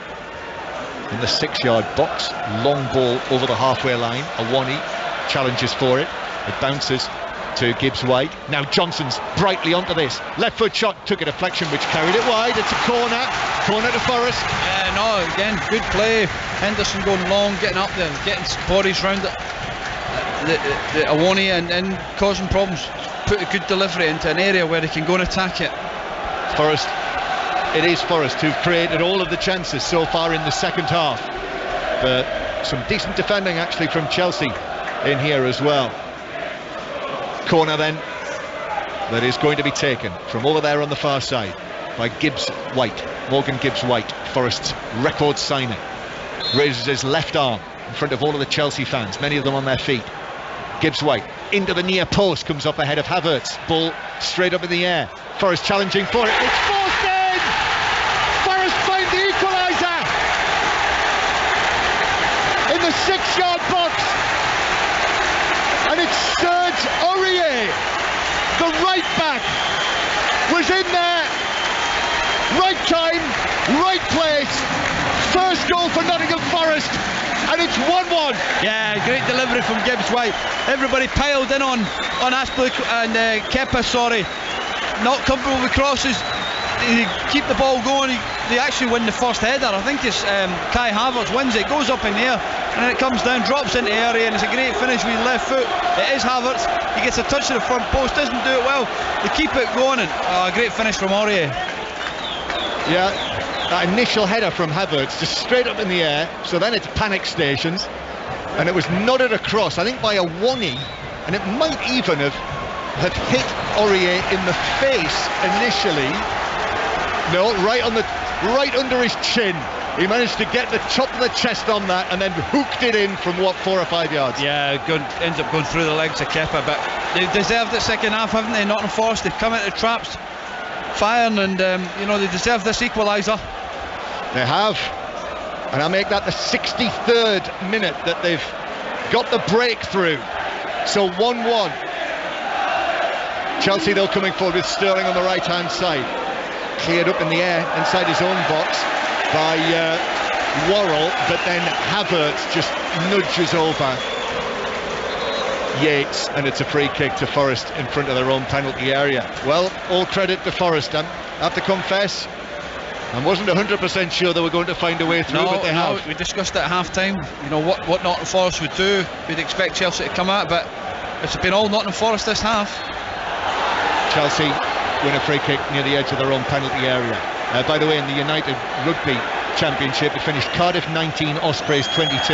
in the 6-yard box. Long ball over the halfway line. Awani challenges for it. It bounces to Gibbs White. Now Johnson's brightly onto this. Left foot shot, took a deflection which carried it wide. It's a corner to Forest. Yeah, no, again, good play. Henderson going long, getting up there, getting bodies round the Awani and causing problems. Put a good delivery into an area where they can go and attack it. Forest, it is Forest who've created all of the chances so far in the second half, but some decent defending actually from Chelsea in here as well. Corner then that is going to be taken from over there on the far side by Gibbs White, Morgan Gibbs White, Forest's record signing. Raises his left arm in front of all of the Chelsea fans, many of them on their feet. Gibbs White into the near post, comes up ahead of Havertz. Ball straight up in the air. Forest challenging for it. It's forced in! Forest find the equaliser in the 6-yard box, and it's Serge Aurier, the right back, was in there. Right time, right place. First goal for Nottingham Forest, and it's 1-1. Yeah, great delivery from Gibbs White. Everybody piled in on Aspilicueta and Kepa, not comfortable with crosses. They keep the ball going. They actually win the first header. I think it's Kai Havertz wins it, goes up in the air, and then it comes down, drops into the area, and it's a great finish with left foot. It is Havertz. He gets a touch to the front post, doesn't do it well. They keep it going, and a great finish from Aurier. Yeah, that initial header from Havertz just straight up in the air, so then it's panic stations, and it was nodded across, I think by Awani, and it might even have hit Aurier in the face initially. No, right under his chin. He managed to get the top of the chest on that and then hooked it in from 4 or 5 yards. Yeah, ends up going through the legs of Kepa, but they deserved it second half, haven't they? Nottingham Forest, they've come into traps firing, and they deserve this equaliser. They have, and I make that the 63rd minute that they've got the breakthrough. So 1-1. Chelsea though coming forward with Sterling on the right hand side, cleared up in the air inside his own box by Worrell, but then Havertz just nudges over Yates, and it's a free kick to Forest in front of their own penalty area. Well, all credit to Forest. I have to confess, I wasn't 100% sure they were going to find a way through, but they have. We discussed it at half-time, what Nottingham Forest would do. We'd expect Chelsea to come out, but it's been all Nottingham Forest this half. Chelsea win a free kick near the edge of their own penalty area. By the way, in the United Rugby Championship, it finished Cardiff 19, Ospreys 22.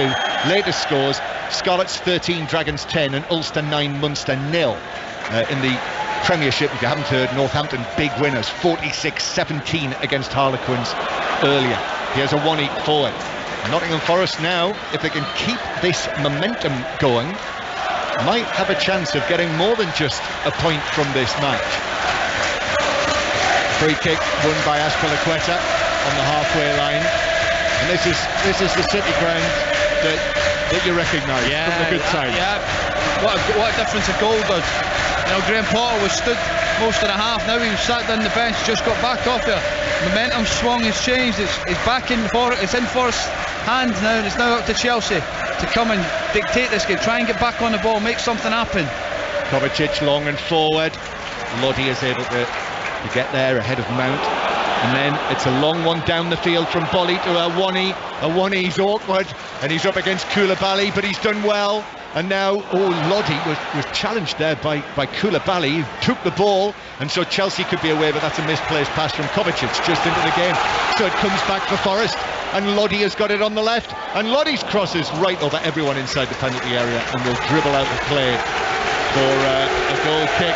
Latest scores: Scarlets 13, Dragons 10, and Ulster 9, Munster 0. In the Premiership, if you haven't heard, Northampton big winners, 46-17 against Harlequins earlier. Here's Awani forward. Nottingham Forest now, if they can keep this momentum going, might have a chance of getting more than just a point from this match. Free kick won by Aspilicueta on the halfway line, and this is the City ground that you recognise from the good side. Yeah, what a difference a goal does. Graham Potter was stood most of the half. Now he sat down the bench, just got back off there. Momentum swung, has changed. It's back in it's in Forest's hands now, and it's now up to Chelsea to come and dictate this game. Try and get back on the ball, make something happen. Kovacic long and forward. Lodi is able to get there ahead of Mount, and then it's a long one down the field from Bolly to Awani. Awani's awkward, and he's up against Koulibaly, but he's done well. And now, Lodi was challenged there by Koulibaly, who took the ball, and so Chelsea could be away, but that's a misplaced pass from Kovacic just into the game. So it comes back for Forest, and Lodi has got it on the left, and Lodi's crosses right over everyone inside the penalty area, and will dribble out of play for a goal kick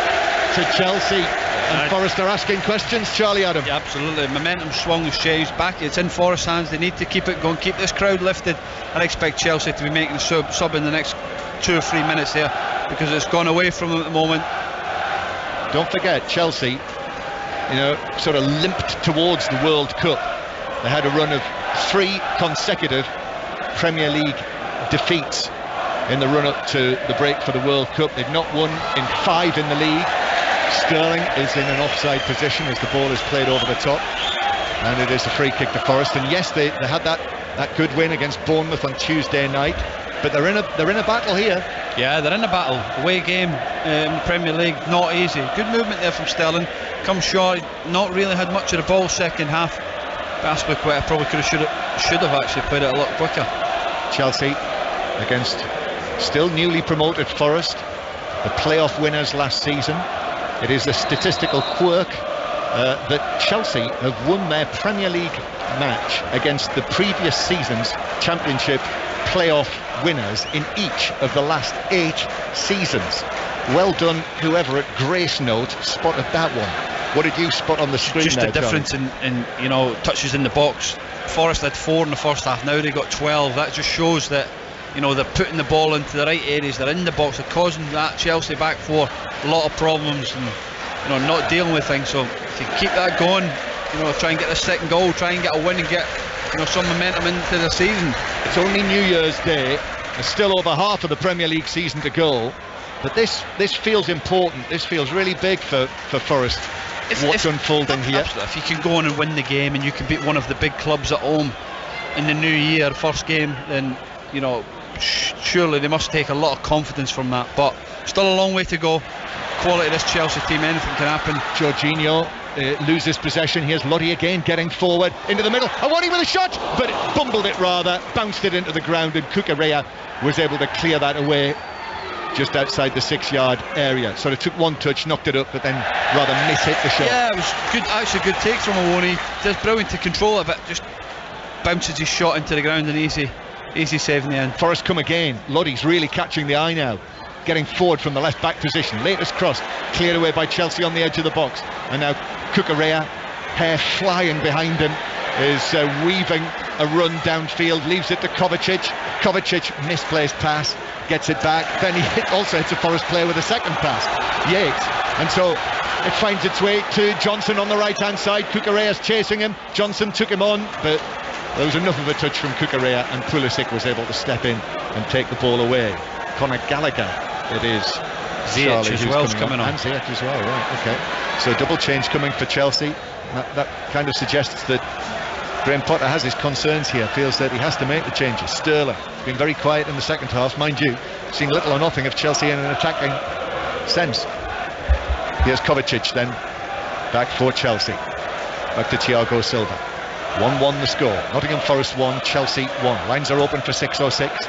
to Chelsea. And Forest are asking questions, Charlie Adam. Yeah, absolutely. Momentum swung, has changed back. It's in Forest's hands. They need to keep it going, keep this crowd lifted. I expect Chelsea to be making a sub in the next 2 or 3 minutes there. because it's gone away from them at the moment. Don't forget, Chelsea, sort of limped towards the World Cup. They had a run of 3 consecutive Premier League defeats in the run-up to the break for the World Cup. They've not won in 5 in the league. Sterling is in an offside position as the ball is played over the top, and it is a free kick to Forest. And yes, they had that good win against Bournemouth on Tuesday night, but they're in a battle here. Yeah, they're in a battle. Away game in the Premier League, not easy. Good movement there from Sterling. Come short, not really had much of the ball second half. Aspilicueta probably should have actually played it a lot quicker. Chelsea against still newly promoted Forest, the playoff winners last season. It is a statistical quirk that Chelsea have won their Premier League match against the previous season's Championship playoff winners in each of the last 8 seasons. Well done, whoever at Grace Note spotted that one. What did you spot on the screen? Just there, the difference in touches in the box. Forest had 4 in the first half, now they got 12. That just shows that they're putting the ball into the right areas, they're in the box, they're causing that Chelsea back 4 a lot of problems, and not dealing with things. So to keep that going, try and get the second goal, try and get a win and get some momentum into the season. It's only New Year's Day, there's still over half of the Premier League season to go, but this feels important. This feels really big for Forest. What's unfolding here? Absolutely. If you can go on and win the game and you can beat one of the big clubs at home in the new year, first game, then surely they must take a lot of confidence from that. But still a long way to go. Quality of this Chelsea team, anything can happen. Jorginho loses possession. Here's Lodi again getting forward into the middle. Awani with a shot, but bumbled it rather, bounced it into the ground, and Cucurella was able to clear that away just outside the 6-yard area. Sort of took one touch, knocked it up, but then rather hit the shot. Yeah, it was good. Actually, good takes from Awani. Just brilliant to control it, but just bounces his shot into the ground, and easy save in the end. Forest come again. Lodi's really catching the eye now, getting forward from the left back position. Latest cross cleared away by Chelsea on the edge of the box, and now Cucurella, hair flying behind him, is weaving a run downfield, leaves it to Kovacic. Misplaced pass, gets it back, then he also hits a Forest player with a second pass, Yates, and so it finds its way to Johnson on the right hand side. Cucurella's chasing him, Johnson took him on, but there was enough of a touch from Cucurella, and Pulisic was able to step in and take the ball away. Conor Gallagher, it is. Ziyech as well coming on. And Ziyech as well, right, okay. So double change coming for Chelsea. That kind of suggests that Graham Potter has his concerns here, feels that he has to make the changes. Sterling, been very quiet in the second half, mind you, seen little or nothing of Chelsea in an attacking sense. Here's Kovacic then, back for Chelsea. Back to Thiago Silva. 1-1 the score. Nottingham Forest 1, Chelsea 1. Lines are open for 606.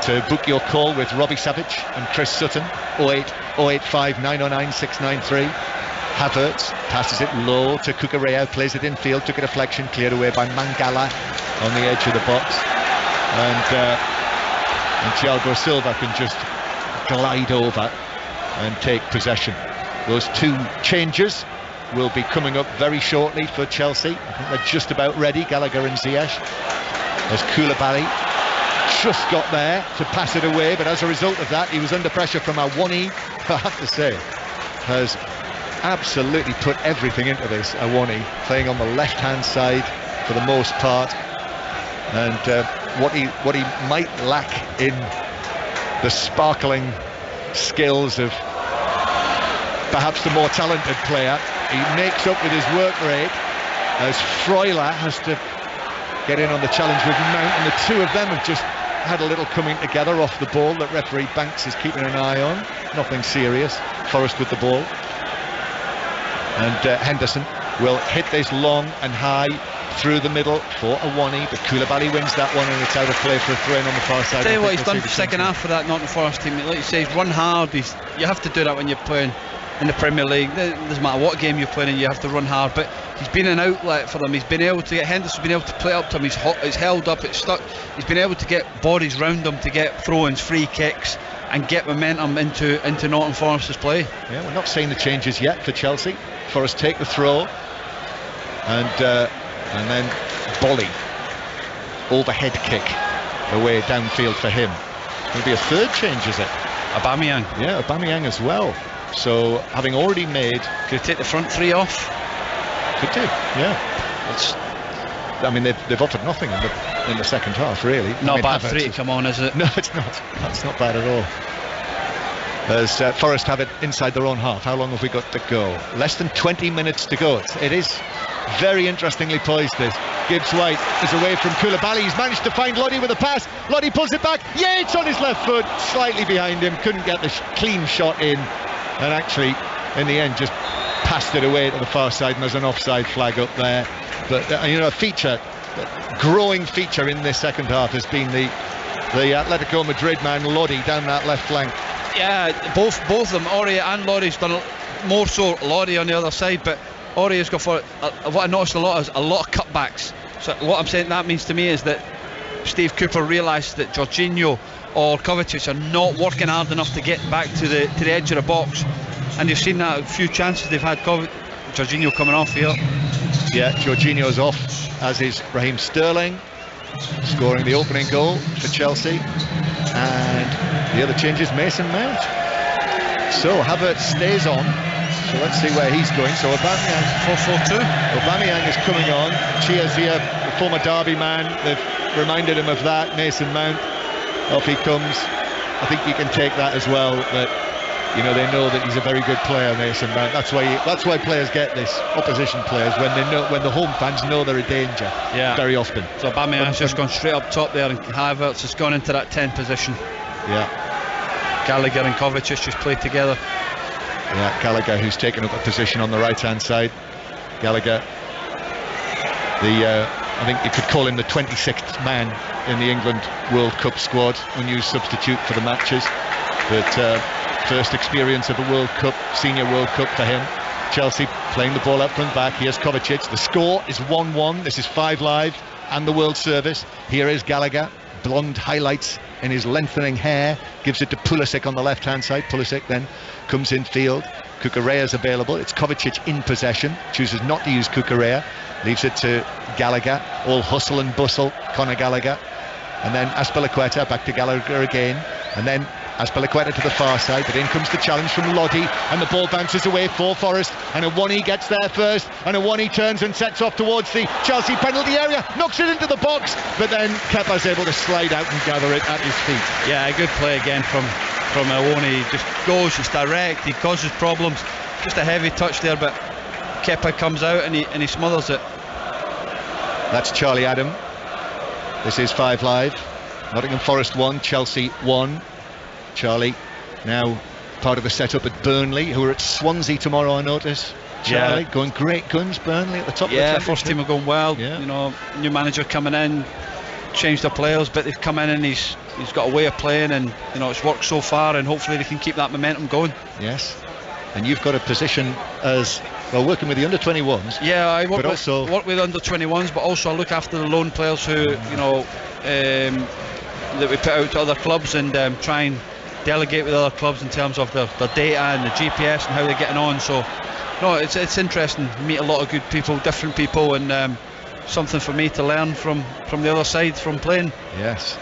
To book your call with Robbie Savage and Chris Sutton, 08 085 909 693. Havertz passes it low to Cucurella, plays it infield, took a deflection, cleared away by Mangala on the edge of the box, and Thiago Silva can just glide over and take possession. Those 2 changes will be coming up very shortly for Chelsea. I think they're just about ready, Gallagher and Ziyech, as Koulibaly just got there to pass it away, but as a result of that he was under pressure from Awani, I have to say, has absolutely put everything into this. Awani playing on the left hand side for the most part, and what he might lack in the sparkling skills of perhaps the more talented player, he makes up with his work rate, as Freuler has to get in on the challenge with Mount, and the 2 of them have just had a little coming together off the ball that referee Banks is keeping an eye on. Nothing serious. Forest with the ball, and Henderson will hit this long and high through the middle for Awani, but Koulibaly wins that one, and it's out of play for a throw-in on the far side. Tell you what he's done for the second half for that Nottingham Forest team. Like you say, he's run hard. You have to do that when you're playing in the Premier League. It doesn't matter what game you're playing in, you have to run hard, but he's been an outlet for them. He's been able to get Henderson's been able to play up to him. He's held up, it's stuck. He's been able to get bodies round him to get throw-ins, free kicks, and get momentum into Nottingham Forest's play. Yeah, we're not seeing the changes yet for Chelsea. Forest take the throw, and then volley, overhead kick away downfield for him. It'll be a third change, is it? Aubameyang. Yeah, Aubameyang as well. So having already made... Could take the front three off? Could do, yeah. I mean, they've offered nothing in the second half, really. Not bad three to come on, is it? No, it's not. That's not bad at all. As Forest have it inside their own half. How long have we got to go? Less than 20 minutes to go. It is very interestingly poised, this. Gibbs White is away from Koulibaly. He's managed to find Lodi with a pass. Lodi pulls it back. Yates on his left foot, slightly behind him. Couldn't get the clean shot in. And actually, in the end, just passed it away to the far side. And there's an offside flag up there. But, a growing feature in this second half has been the Atletico Madrid man, Lodi, down that left flank. Yeah, both of them, Ori and Lodi's done more so Lodi on the other side, but Ori has got for what I noticed a lot is a lot of cutbacks. So what I'm saying that means to me is that Steve Cooper realised that Jorginho or Kovacic are not working hard enough to get back to the edge of the box, and you've seen that a few chances they've had. Jorginho coming off here. Yeah, Jorginho's off, as is Raheem Sterling, scoring the opening goal for Chelsea. And the other change is Mason Mount. So Havertz stays on. So let's see where he's going. So Aubameyang 4-4-2. Aubameyang is coming on. Cheers here, the former Derby man. They've reminded him of that. Mason Mount, off he comes. I think you can take that as well. That they know that he's a very good player, Mason Mount. That's why players get this. Opposition players, when the home fans know they're a danger. Yeah. Very often. So Aubameyang's just gone straight up top there, and Havertz has gone into that 10 position. Yeah. Gallagher and Kovacic just played together. Yeah, Gallagher, who's taken up a position on the right-hand side. Gallagher, I think you could call him the 26th man in the England World Cup squad, unused substitute for the matches. But first experience of a World Cup, Senior World Cup for him. Chelsea playing the ball up front back. Here's Kovacic. The score is 1-1. This is 5 Live and the World Service. Here is Gallagher. Blonde highlights in his lengthening hair. Gives it to Pulisic on the left-hand side. Pulisic then comes in field. Cucurella's available. It's Kovacic in possession. Chooses not to use Cucurella. Leaves it to Gallagher. All hustle and bustle. Conor Gallagher. And then Azpilicueta back to Gallagher again. And then Azpilicueta to the far side, but in comes the challenge from Lodi, and the ball bounces away for Forest, and Awani gets there first, and Awani turns and sets off towards the Chelsea penalty area, knocks it into the box, but then Kepa's able to slide out and gather it at his feet. Yeah, a good play again from Awani. He just goes, it's direct, he causes problems. Just a heavy touch there, but Kepa comes out and he smothers it. That's Charlie Adam. This is 5 Live. Nottingham Forest 1, Chelsea 1. Charlie now part of a setup at Burnley, who are at Swansea tomorrow, I notice. Charlie going great guns, Burnley at the top of the championship. First team are going well. New manager coming in, changed their players, but they've come in and he's got a way of playing, and it's worked so far, and hopefully they can keep that momentum going. Yes. And you've got a position as well, working with the under-21s. Yeah, I work with under-21s, but also I look after the loan players who that we put out to other clubs, and try and delegate with other clubs in terms of their data and the GPS and how they're getting on. So it's interesting. You meet a lot of good people, different people, and something for me to learn from the other side from playing. Yes.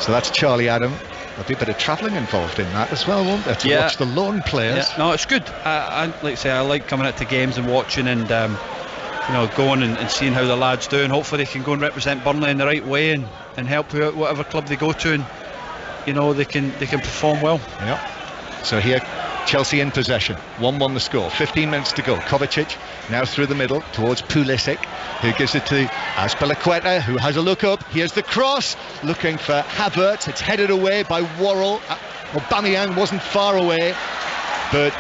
So that's Charlie Adam. There'll be a bit of travelling involved in that as well, won't there, to watch the loan players? Yeah. No, it's good. I like to say, I like coming out to games and watching, and going and seeing how the lads do, and hopefully they can go and represent Burnley in the right way and help out whatever club they go to, and they can perform well. Yeah. So here, Chelsea in possession, 1-1 the score, 15 minutes to go. Kovacic now through the middle towards Pulisic, who gives it to Azpilicueta, who has a look up. Here's the cross, looking for Havertz. It's headed away by Worrell. Aubameyang wasn't far away, but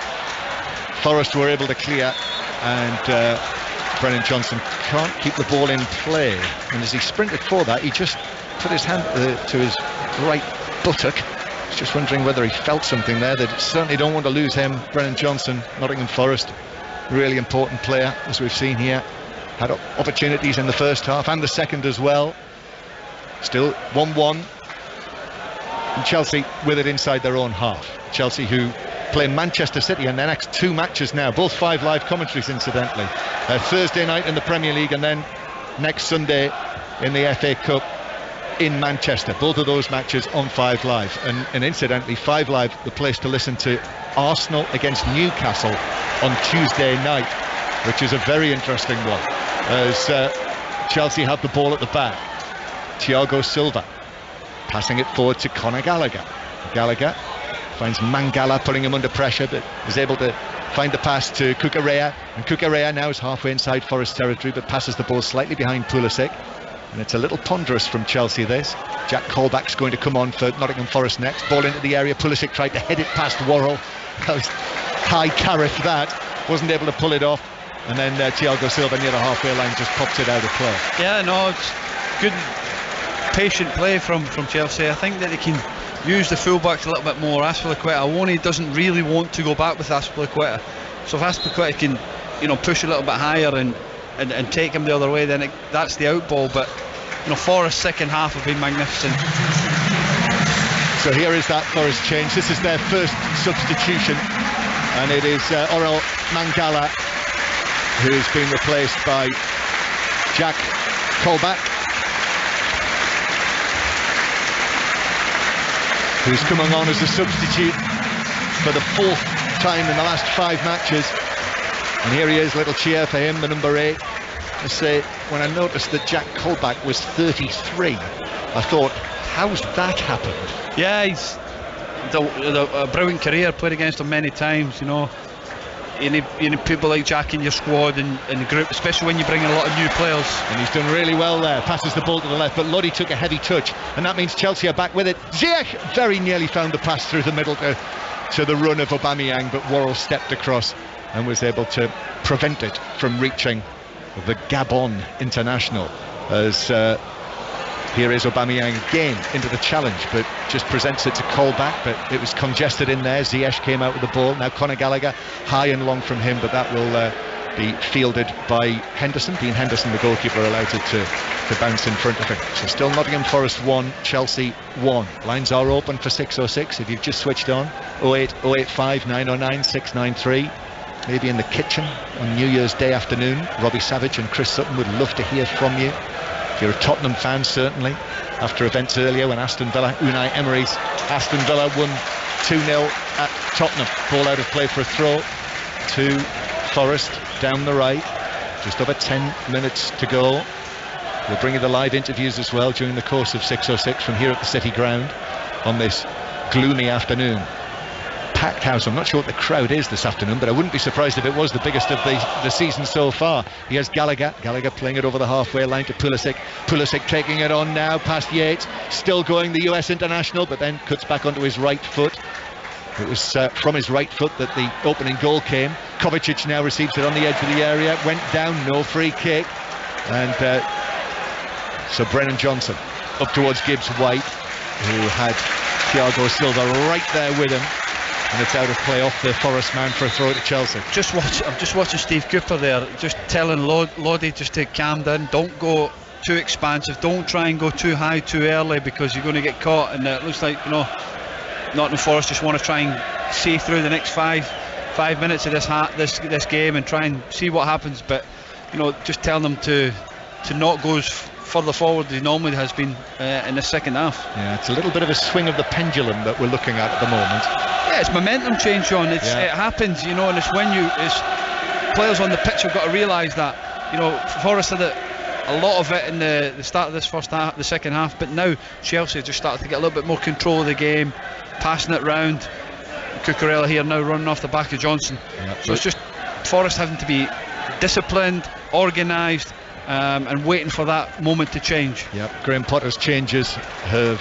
Forest were able to clear, and Brennan Johnson can't keep the ball in play. And as he sprinted for that, he just put his hand to his right buttock. He's just wondering whether he felt something there. They certainly don't want to lose him. Brennan Johnson, Nottingham Forest, really important player, as we've seen here. Had opportunities in the first half and the second as well. Still 1-1. And Chelsea with it inside their own half. Chelsea, who play Manchester City in their next 2 matches now, both 5 Live commentaries incidentally. Thursday night in the Premier League, and then next Sunday in the FA Cup in Manchester. Both of those matches on 5 Live. And incidentally, 5 Live, the place to listen to Arsenal against Newcastle on Tuesday night, which is a very interesting one, as Chelsea have the ball at the back. Thiago Silva passing it forward to Conor Gallagher. Gallagher finds Mangala putting him under pressure, but is able to find the pass to Cucurella, and Cucurella now is halfway inside Forest territory but passes the ball slightly behind Pulisic, and it's a little ponderous from Chelsea this. Jack Colback's going to come on for Nottingham Forest next. Ball into the area, Pulisic tried to head it past Worrell. That was high carrot, that wasn't able to pull it off, and then Thiago Silva near the halfway line just pops it out of play. Yeah, no, it's good patient play from Chelsea. I think that they can use the fullbacks a little bit more. Azpilicueta, Awoni doesn't really want to go back with Azpilicueta, so if Azpilicueta can, you know, push a little bit higher and take him the other way, then that's the out ball. But you know, Forest's second half have been magnificent. So here is that Forest change. This is their first substitution, and it is Orel Mangala who is being replaced by Jack Colback, who's coming on as a substitute for the 4th time in the last 5 matches. And here he is, little cheer for him, the number 8. I say, when I noticed that Jack Colback was 33, I thought, how's that happened? Yeah, he's a brilliant career, played against him many times, you know. You need people like Jack in your squad and in the group, especially when you bring in a lot of new players. And he's done really well there. Passes the ball to the left, but Lodi took a heavy touch, and that means Chelsea are back with it. Ziyech very nearly found the pass through the middle to the run of Aubameyang, but Worrell stepped across and was able to prevent it from reaching the Gabon international. As here is Aubameyang again into the challenge, but just presents it to Colback, but it was congested in there. Ziyech came out with the ball. Now Conor Gallagher, high and long from him, but that will be fielded by Henderson. Dean Henderson, the goalkeeper, allowed it to bounce in front of him. So still Nottingham Forest 1, Chelsea 1. Lines are open for 606 if you've just switched on. 08 085 909 693. Maybe in the kitchen on New Year's Day afternoon. Robbie Savage and Chris Sutton would love to hear from you. If you're a Tottenham fan, certainly, after events earlier when Aston Villa, Unai Emery's Aston Villa won 2-0 at Tottenham. Ball out of play for a throw to Forest down the right. Just over 10 minutes to go. We'll bring you the live interviews as well during the course of 606 from here at the City Ground on this gloomy afternoon. Packed house. I'm not sure what the crowd is this afternoon, but I wouldn't be surprised if it was the biggest of the season so far. Here's Gallagher playing it over the halfway line to Pulisic taking it on now past Yates, still going, the US international, but then cuts back onto his right foot. It was from his right foot that the opening goal came. Kovacic now receives it on the edge of the area, went down, no free kick, and so Brennan Johnson up towards Gibbs White, who had Thiago Silva right there with him. And it's out of play off the Forest man for a throw to Chelsea. I'm just watching Steve Cooper there, just telling Lodi just to calm down, don't go too expansive, don't try and go too high too early, because you're going to get caught. And it looks like, you know, Nottingham Forest just want to try and see through the next five minutes of this game and try and see what happens. But you know, just tell them to not go further forward than he normally has been in the second half. Yeah, it's a little bit of a swing of the pendulum that we're looking at the moment. Yeah, it's momentum change, Sean. It happens, you know, and it's when players on the pitch have got to realise that, you know, Forest had a lot of it in the start of this first half, the second half, but now Chelsea just started to get a little bit more control of the game, passing it round. Cucurella here now running off the back of Johnson. Yep. So it's just Forest having to be disciplined, organised, and waiting for that moment to change. Yep. Graham Potter's changes have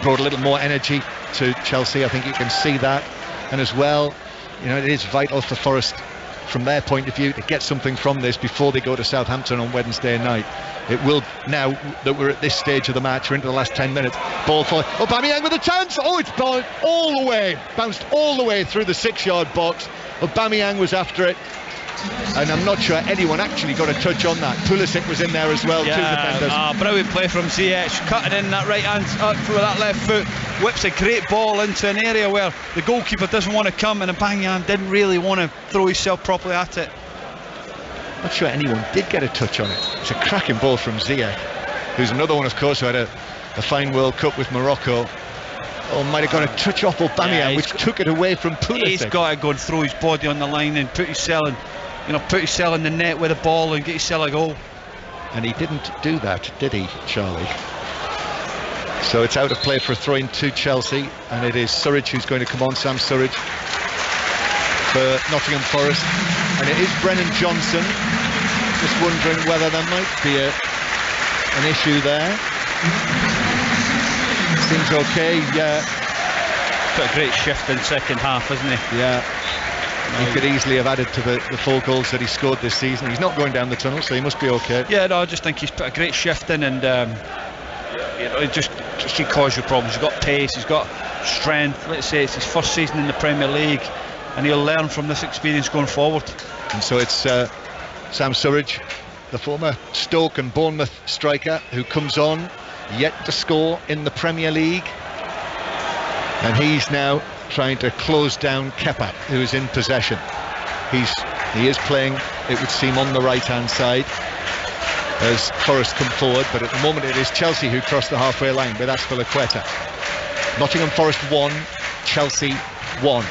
brought a little more energy to Chelsea. I think you can see that, and as well, you know, it is vital for Forest from their point of view to get something from this before they go to Southampton on Wednesday night. It will, now that we're at this stage of the match, we're into the last 10 minutes. Ball for Aubameyang with a chance. Oh, it's bounced all the way through the 6-yard box. Aubameyang was after it, and I'm not sure anyone actually got a touch on that. Pulisic was in there as well, two defenders. Brilliant play from Ziyech, cutting in that right hand up through that left foot, whips a great ball into an area where the goalkeeper doesn't want to come, and Aubameyang didn't really want to throw himself properly at it. Not sure anyone did get a touch on it. It's a cracking ball from Ziyech, who's another one, of course, who had a a fine World Cup with Morocco. Oh, might have got a touch off Aubameyang, which took it away from Pulisic. He's got to go and throw his body on the line and put himself in the net with the ball and get himself a goal. And he didn't do that, did he, Charlie? So it's out of play for a throw-in to Chelsea, and it is Surridge who's going to come on, Sam Surridge, for Nottingham Forest. And it is Brennan Johnson. Just wondering whether there might be an issue there. Seems okay. Yeah. Got a great shift in second half, hasn't he? Yeah. He could easily have added to the 4 goals that he scored this season. He's not going down the tunnel, so he must be okay. Yeah, no, I just think he's put a great shift in, and it just can cause you problems. He's got pace, he's got strength. Let's say it's his first season in the Premier League, and he'll learn from this experience going forward. And so it's Sam Surridge, the former Stoke and Bournemouth striker, who comes on, yet to score in the Premier League. And he's now trying to close down Kepa, who's in possession. He is playing, it would seem, on the right-hand side as Forest come forward, but at the moment it is Chelsea who cross the halfway line with Azpilicueta. Nottingham Forest 1, Chelsea 1.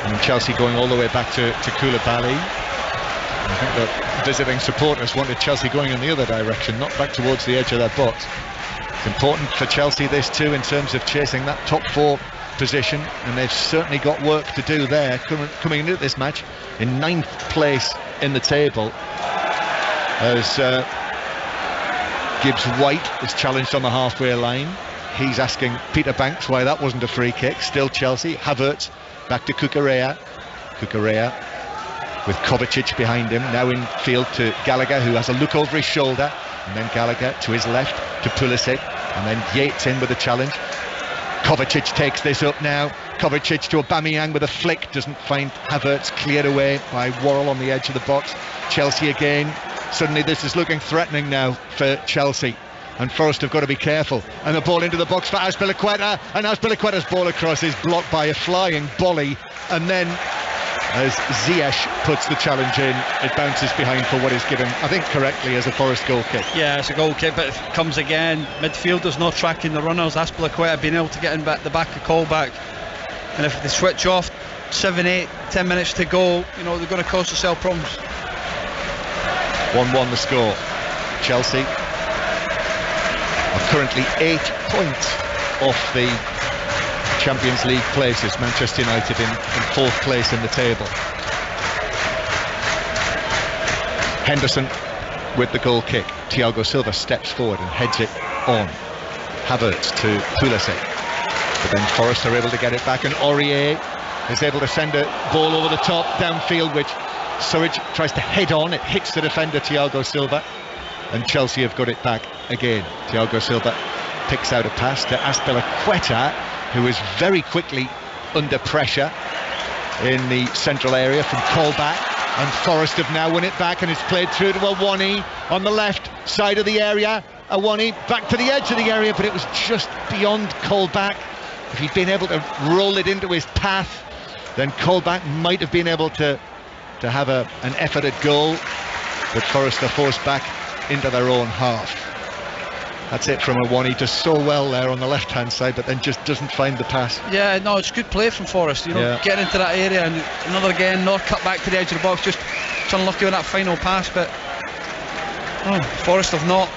And Chelsea going all the way back to Koulibaly. I think the visiting supporters wanted Chelsea going in the other direction, not back towards the edge of their box. It's important for Chelsea, this too, in terms of chasing that top 4 position, and they've certainly got work to do there, coming into this match in 9th place in the table, as Gibbs White is challenged on the halfway line. He's asking Peter Banks why that wasn't a free kick. Still Chelsea. Havertz back to Cucurella with Kovacic behind him, now in field to Gallagher, who has a look over his shoulder, and then Gallagher to his left to Pulisic, and then Yates in with a challenge. Kovacic takes this up now. Kovacic to Aubameyang with a flick, doesn't find Havertz, cleared away by Worrell on the edge of the box. Chelsea again. Suddenly this is looking threatening now for Chelsea, and Forest have got to be careful. And the ball into the box for Azpilicueta, and Azpilicueta's ball across is blocked by a flying volley, and then as Ziyech puts the challenge in, it bounces behind for what is given, I think correctly, as a Forest goal kick. Yeah, it's a goal kick, but it comes again. Midfielders not tracking the runners. Azpilicueta being able to get in the back of callback, and if they switch off 7, 8, 10 minutes to go, they're going to cause themselves problems. 1-1 the score. Chelsea are currently 8 points off the Champions League places. Manchester United in 4th place in the table. Henderson with the goal kick. Thiago Silva steps forward and heads it on. Havertz to Pulisic, but then Forest are able to get it back, and Aurier is able to send a ball over the top downfield, which Surridge tries to head on. It hits the defender Thiago Silva, and Chelsea have got it back again. Thiago Silva picks out a pass to Azpilicueta, who is very quickly under pressure in the central area from Colback, and Forest have now won it back, and it's played through to Awani on the left side of the area. Awani back to the edge of the area, but it was just beyond Colback. If he'd been able to roll it into his path, then Colback might have been able to have an effort at goal, but Forest are forced back into their own half. That's it from Awani, does so well there on the left hand side, but then just doesn't find the pass. Yeah, no, it's good play from Forest, getting into that area, and another again, not cut back to the edge of the box, just unlucky with that final pass. But Forest they've not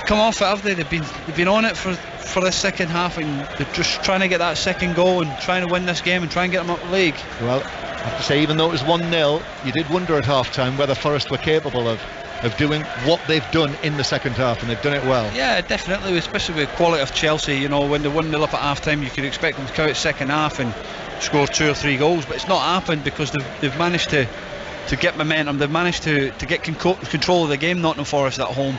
come off it, have they? They've been on it for this second half, and they're just trying to get that second goal and trying to win this game and try and get them up the league. Well, I have to say, even though it was 1-0, you did wonder at half time whether Forest were capable of doing what they've done in the second half, and they've done it well. Yeah, definitely, especially with the quality of Chelsea. When they're 1-0 up at half time, you could expect them to come out second half and score 2 or 3 goals, but it's not happened because they've managed to get momentum. They've managed to get control of the game, Nottingham Forest at home.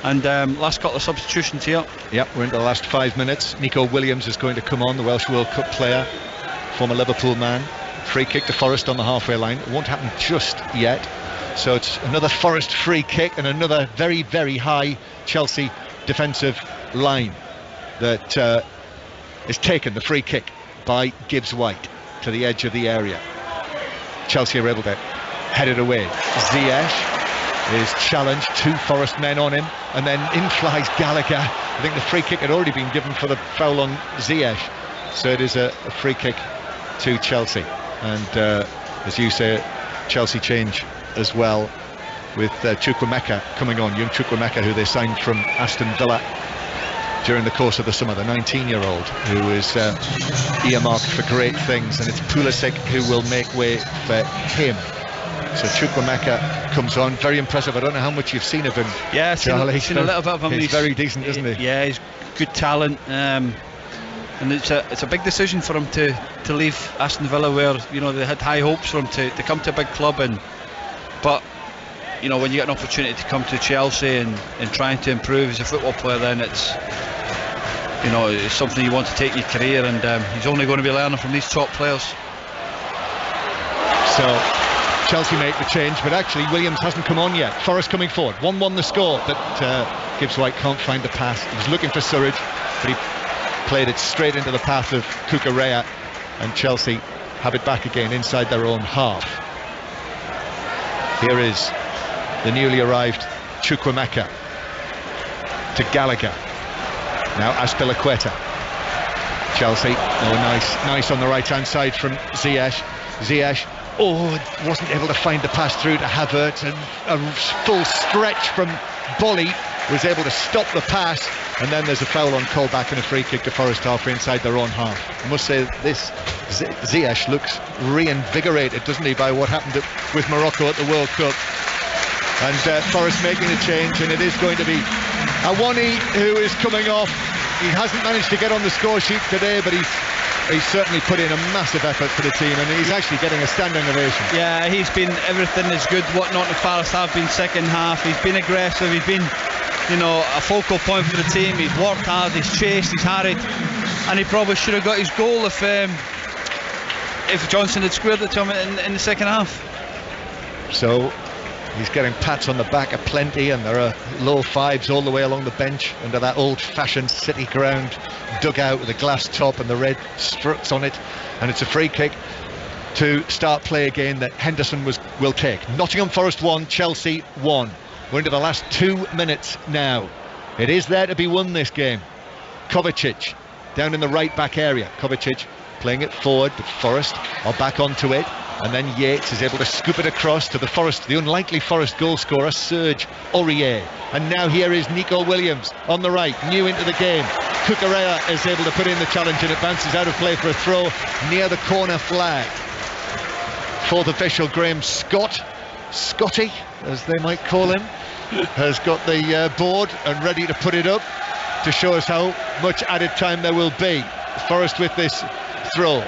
And last couple of substitutions here. Yep, we're into the last 5 minutes. Nico Williams is going to come on, the Welsh World Cup player, former Liverpool man. Free kick to Forest on the halfway line. It won't happen just yet. So it's another Forest free kick and another very, very high Chelsea defensive line that is taken, the free kick, by Gibbs White to the edge of the area. Chelsea are able to head it away. Ziyech is challenged, 2 Forest men on him, and then in flies Gallagher. I think the free kick had already been given for the foul on Ziyech, so it is a free kick to Chelsea. And as you say, Chelsea change as well, with Chukwuemeka coming on, young Chukwuemeka, who they signed from Aston Villa during the course of the summer, the 19-year-old who is earmarked for great things, and it's Pulisic who will make way for him. So Chukwuemeka comes on, very impressive. I don't know how much you've seen of him. Yeah, I've seen a little bit of him. He's very decent, isn't he? Yeah, he's good talent, and it's a big decision for him to leave Aston Villa, where they had high hopes for him to come to a big club, but when you get an opportunity to come to Chelsea and trying to improve as a football player, then it's something you want to take in your career, and he's only going to be learning from these top players. So Chelsea make the change, but actually Williams hasn't come on yet. Forest coming forward, 1-1 the score, but Gibbs White can't find the pass. He was looking for Surridge, but he played it straight into the path of Cucurella, and Chelsea have it back again inside their own half. Here is the newly arrived Chukwuemeka to Gallagher. Now Azpilicueta. Chelsea, nice on the right hand side from Ziyech. Wasn't able to find the pass through to Havertz, and a full stretch from Bolly was able to stop the pass, and then there's a foul on Colback and a free kick to Forest halfway inside their own half. I must say this Ziyech looks reinvigorated, doesn't he, by what happened with Morocco at the World Cup. And Forest making a change, and it is going to be Awani who is coming off. He hasn't managed to get on the score sheet today, but he's certainly put in a massive effort for the team, and he's actually getting a standing ovation. Yeah, he's been everything is good what Nottingham Forest have been second half. He's been aggressive, he's been a focal point for the team. He's worked hard, he's chased, he's harried, and he probably should have got his goal if Johnson had squared it to him in the second half. So he's getting pats on the back aplenty, and there are low fives all the way along the bench under that old-fashioned City ground dugout with a glass top and the red struts on it, and it's a free kick to start play again that Henderson will take. Nottingham Forest 1, Chelsea 1. We're into the last 2 minutes now. It is there to be won, this game. Kovacic down in the right back area. Kovacic playing it forward, but Forest are back onto it. And then Yates is able to scoop it across to the unlikely Forest goal scorer, Serge Aurier. And now here is Nico Williams on the right, new into the game. Cucurella is able to put in the challenge, and it bounces out of play for a throw near the corner flag. Fourth official, Graham Scotty, as they might call him, has got the board and ready to put it up to show us how much added time there will be. Forest with this throw.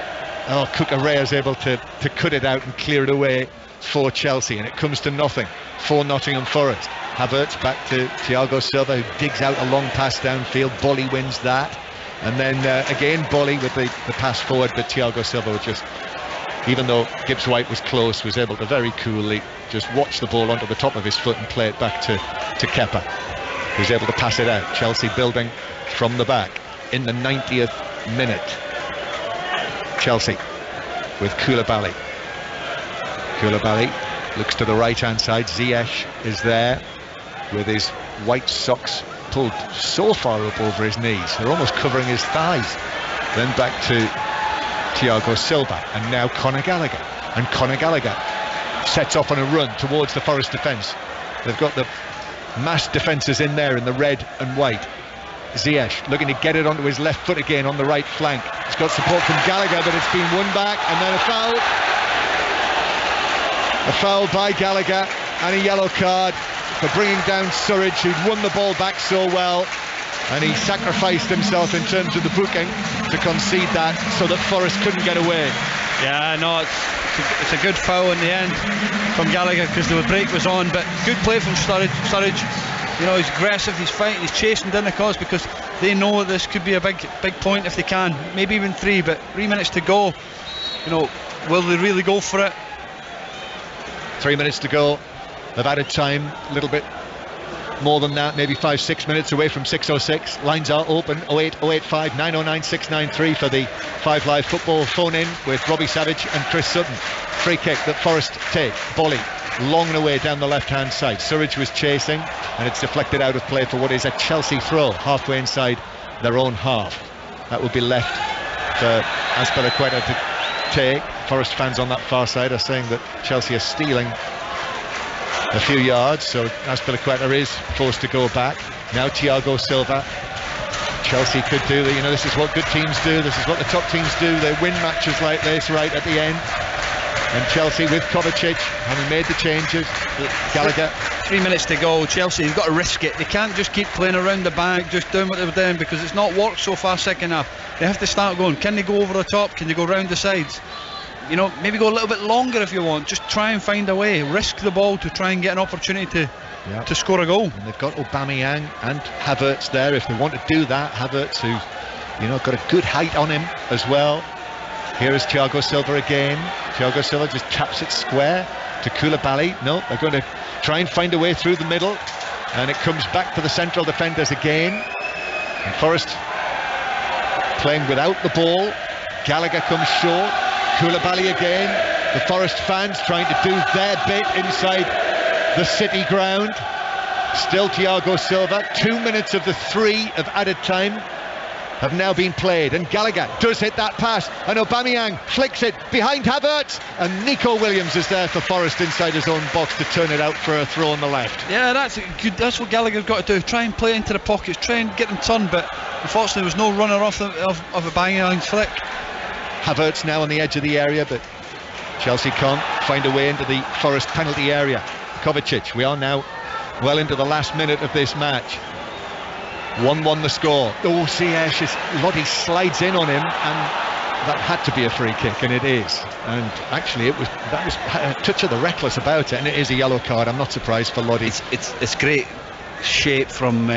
Cucurella is able to cut it out and clear it away for Chelsea, and it comes to nothing for Nottingham Forest. Havertz back to Thiago Silva, who digs out a long pass downfield. Bolly wins that, and then again Bolly with the pass forward, but Thiago Silva was just, even though Gibbs White was close, was able to very coolly just watch the ball onto the top of his foot and play it back to Kepa, who's able to pass it out. Chelsea building from the back in the 90th minute. Chelsea with Koulibaly. Koulibaly looks to the right hand side. Ziyech is there with his white socks pulled so far up over his knees, they're almost covering his thighs. Then back to Thiago Silva, and now Conor Gallagher. And Conor Gallagher sets off on a run towards the Forest defence. They've got the massed defences in there in the red and white. Ziyech looking to get it onto his left foot again on the right flank. He's got support from Gallagher, but it's been won back, and then a foul. A foul by Gallagher and a yellow card for bringing down Surridge, who'd won the ball back so well, and he sacrificed himself in terms of the booking to concede that so that Forest couldn't get away. Yeah, no, it's a good foul in the end from Gallagher, because the break was on, but good play from Surridge. He's aggressive, he's fighting, he's chasing down the cause, because they know this could be a big point if they can, maybe even 3, but 3 minutes to go. Will they really go for it? 3 minutes to go. They've added time a little bit more than that, maybe 5-6 minutes away from 6:06. Lines are open, 08085 909 693 for the 5 Live football phone in with Robbie Savage and Chris Sutton. Free kick that Forest take. Bolly long and away down the left-hand side. Surridge was chasing, and it's deflected out of play for what is a Chelsea throw, halfway inside their own half. That will be left for Azpilicueta to take. Forest fans on that far side are saying that Chelsea are stealing a few yards, so Azpilicueta is forced to go back. Now Thiago Silva. Chelsea could do that. This is what good teams do. This is what the top teams do. They win matches like this right at the end. And Chelsea with Kovacic having made the changes. Gallagher. 3 minutes to go. Chelsea have got to risk it. They can't just keep playing around the back, just doing what they were doing, because it's not worked so far second half. They have to start going. Can they go over the top? Can they go round the sides? Maybe go a little bit longer if you want. Just try and find a way. Risk the ball to try and get an opportunity to score a goal. And they've got Aubameyang and Havertz there if they want to do that. Havertz, who's got a good height on him as well. Here is Thiago Silva again. Thiago Silva just taps it square to Koulibaly. No, they're going to try and find a way through the middle, and it comes back to the central defenders again. And Forest playing without the ball. Gallagher comes short. Koulibaly again. The Forest fans trying to do their bit inside the City ground. Still Thiago Silva. 2 minutes of the 3 of added time have now been played, and Gallagher does hit that pass, and Aubameyang flicks it behind Havertz, and Nico Williams is there for Forest inside his own box to turn it out for a throw on the left. Yeah, that's good. That's what Gallagher's got to do. Try and play into the pockets, try and get them turned, but unfortunately there was no runner off of Aubameyang's flick. Havertz now on the edge of the area, but Chelsea can't find a way into the Forest penalty area. Kovacic, we are now well into the last minute of this match. 1-1 the score. Oh, Ziyech, Lodi slides in on him, and that had to be a free kick, and it is. And actually that was a touch of the reckless about it, and it is a yellow card. I'm not surprised for Lodi. It's great shape from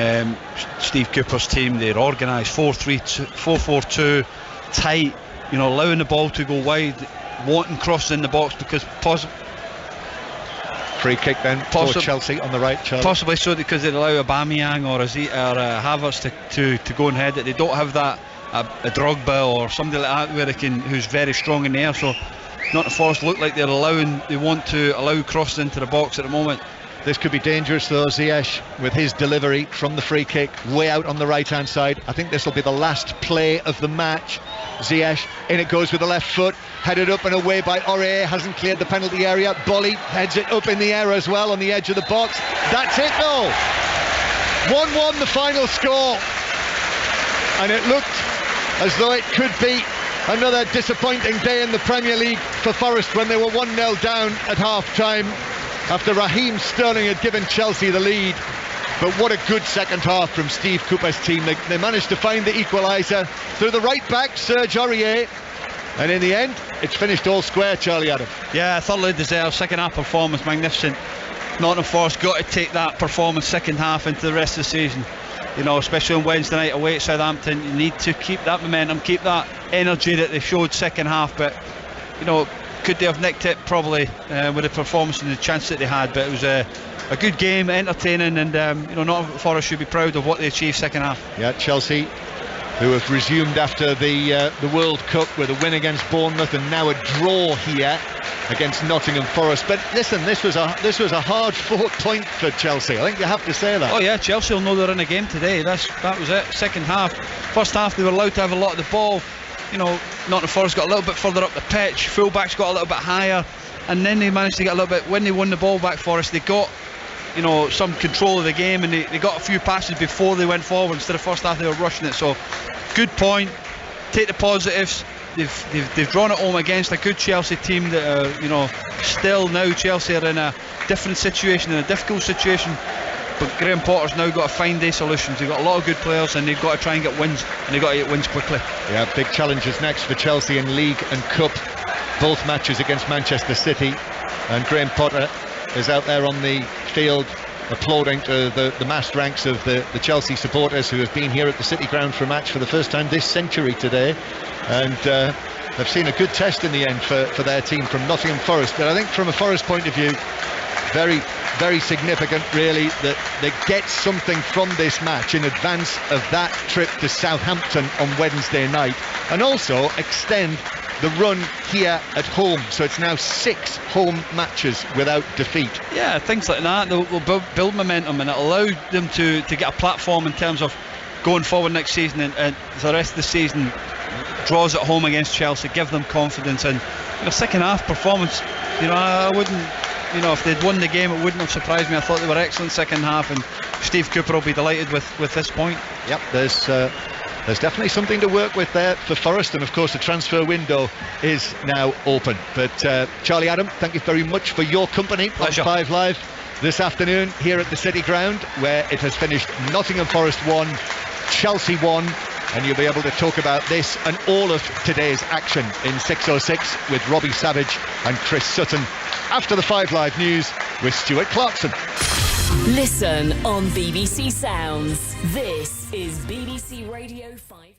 Steve Cooper's team. They're organised 4-3-2, 4-4-2, tight, allowing the ball to go wide, wanting crosses in the box, because free kick then for Chelsea on the right, Charlie. Possibly so because they allow Aubameyang or Havertz to go and head it. They don't have that a Drogba or somebody like that where who's very strong in the air. So Nottingham Forest look like they want to allow crosses into the box at the moment. This could be dangerous though. Ziyech with his delivery from the free kick way out on the right hand side. I think this will be the last play of the match. Ziyech, in it goes with the left foot, headed up and away by Aurier, hasn't cleared the penalty area. Bolly heads it up in the air as well on the edge of the box. That's it though. 1-1 the final score, and it looked as though it could be another disappointing day in the Premier League for Forest when they were 1-0 down at half time after Raheem Sterling had given Chelsea the lead. But what a good second half from Steve Cooper's team. They managed to find the equaliser through the right back, Serge Aurier. And in the end, it's finished all square, Charlie Adam. Yeah, thoroughly deserved. Second half performance, magnificent. Nottingham Forest got to take that performance second half into the rest of the season. Especially on Wednesday night away at Southampton. You need to keep that momentum, keep that energy that they showed second half. But, could they have nicked it? Probably, with the performance and the chance that they had. But it was a good game, entertaining, and Nottingham Forest should be proud of what they achieved second half. Yeah, Chelsea, who have resumed after the World Cup with a win against Bournemouth and now a draw here against Nottingham Forest. But listen, this was a hard fought point for Chelsea. I think you have to say that. Oh yeah, Chelsea will know they're in a game today. That was it. Second half, first half they were allowed to have a lot of the ball. Nottingham Forest got a little bit further up the pitch. Fullbacks got a little bit higher, and then they managed to get a little bit. When they won the ball back, Forest, they got some control of the game, and they got a few passes before they went forward. Instead of first half they were rushing it. So good point. Take the positives. They've drawn it home against a good Chelsea team that are, still now Chelsea are in a different situation, in a difficult situation. But Graham Potter's now got to find their solutions. They've got a lot of good players, and they've got to try and get wins, and they've got to get wins quickly. Yeah, big challenges next for Chelsea in League and Cup. Both matches against Manchester City, and Graham Potter is out there on the field applauding to the massed ranks of the Chelsea supporters who have been here at the City Ground for a match for the first time this century today, and they've seen a good test in the end for their team from Nottingham Forest. But I think from a Forest point of view, very, very significant really that they get something from this match in advance of that trip to Southampton on Wednesday night, and also extend the run here at home. So it's now 6 home matches without defeat. Yeah, things like that will build momentum, and it'll allow them to get a platform in terms of going forward next season, and the rest of the season. Draws at home against Chelsea, give them confidence, and second half performance, I wouldn't, if they'd won the game, it wouldn't have surprised me. I thought they were excellent second half, and Steve Cooper will be delighted with this point. Yep, there's definitely something to work with there for Forest, and of course the transfer window is now open. But Charlie Adam, thank you very much for your company. Pleasure. On 5 Live this afternoon here at the City Ground, where it has finished Nottingham Forest 1, Chelsea 1, and you'll be able to talk about this and all of today's action in 606 with Robbie Savage and Chris Sutton after the 5 Live news with Stuart Clarkson. Listen on BBC Sounds. This is BBC Radio 5.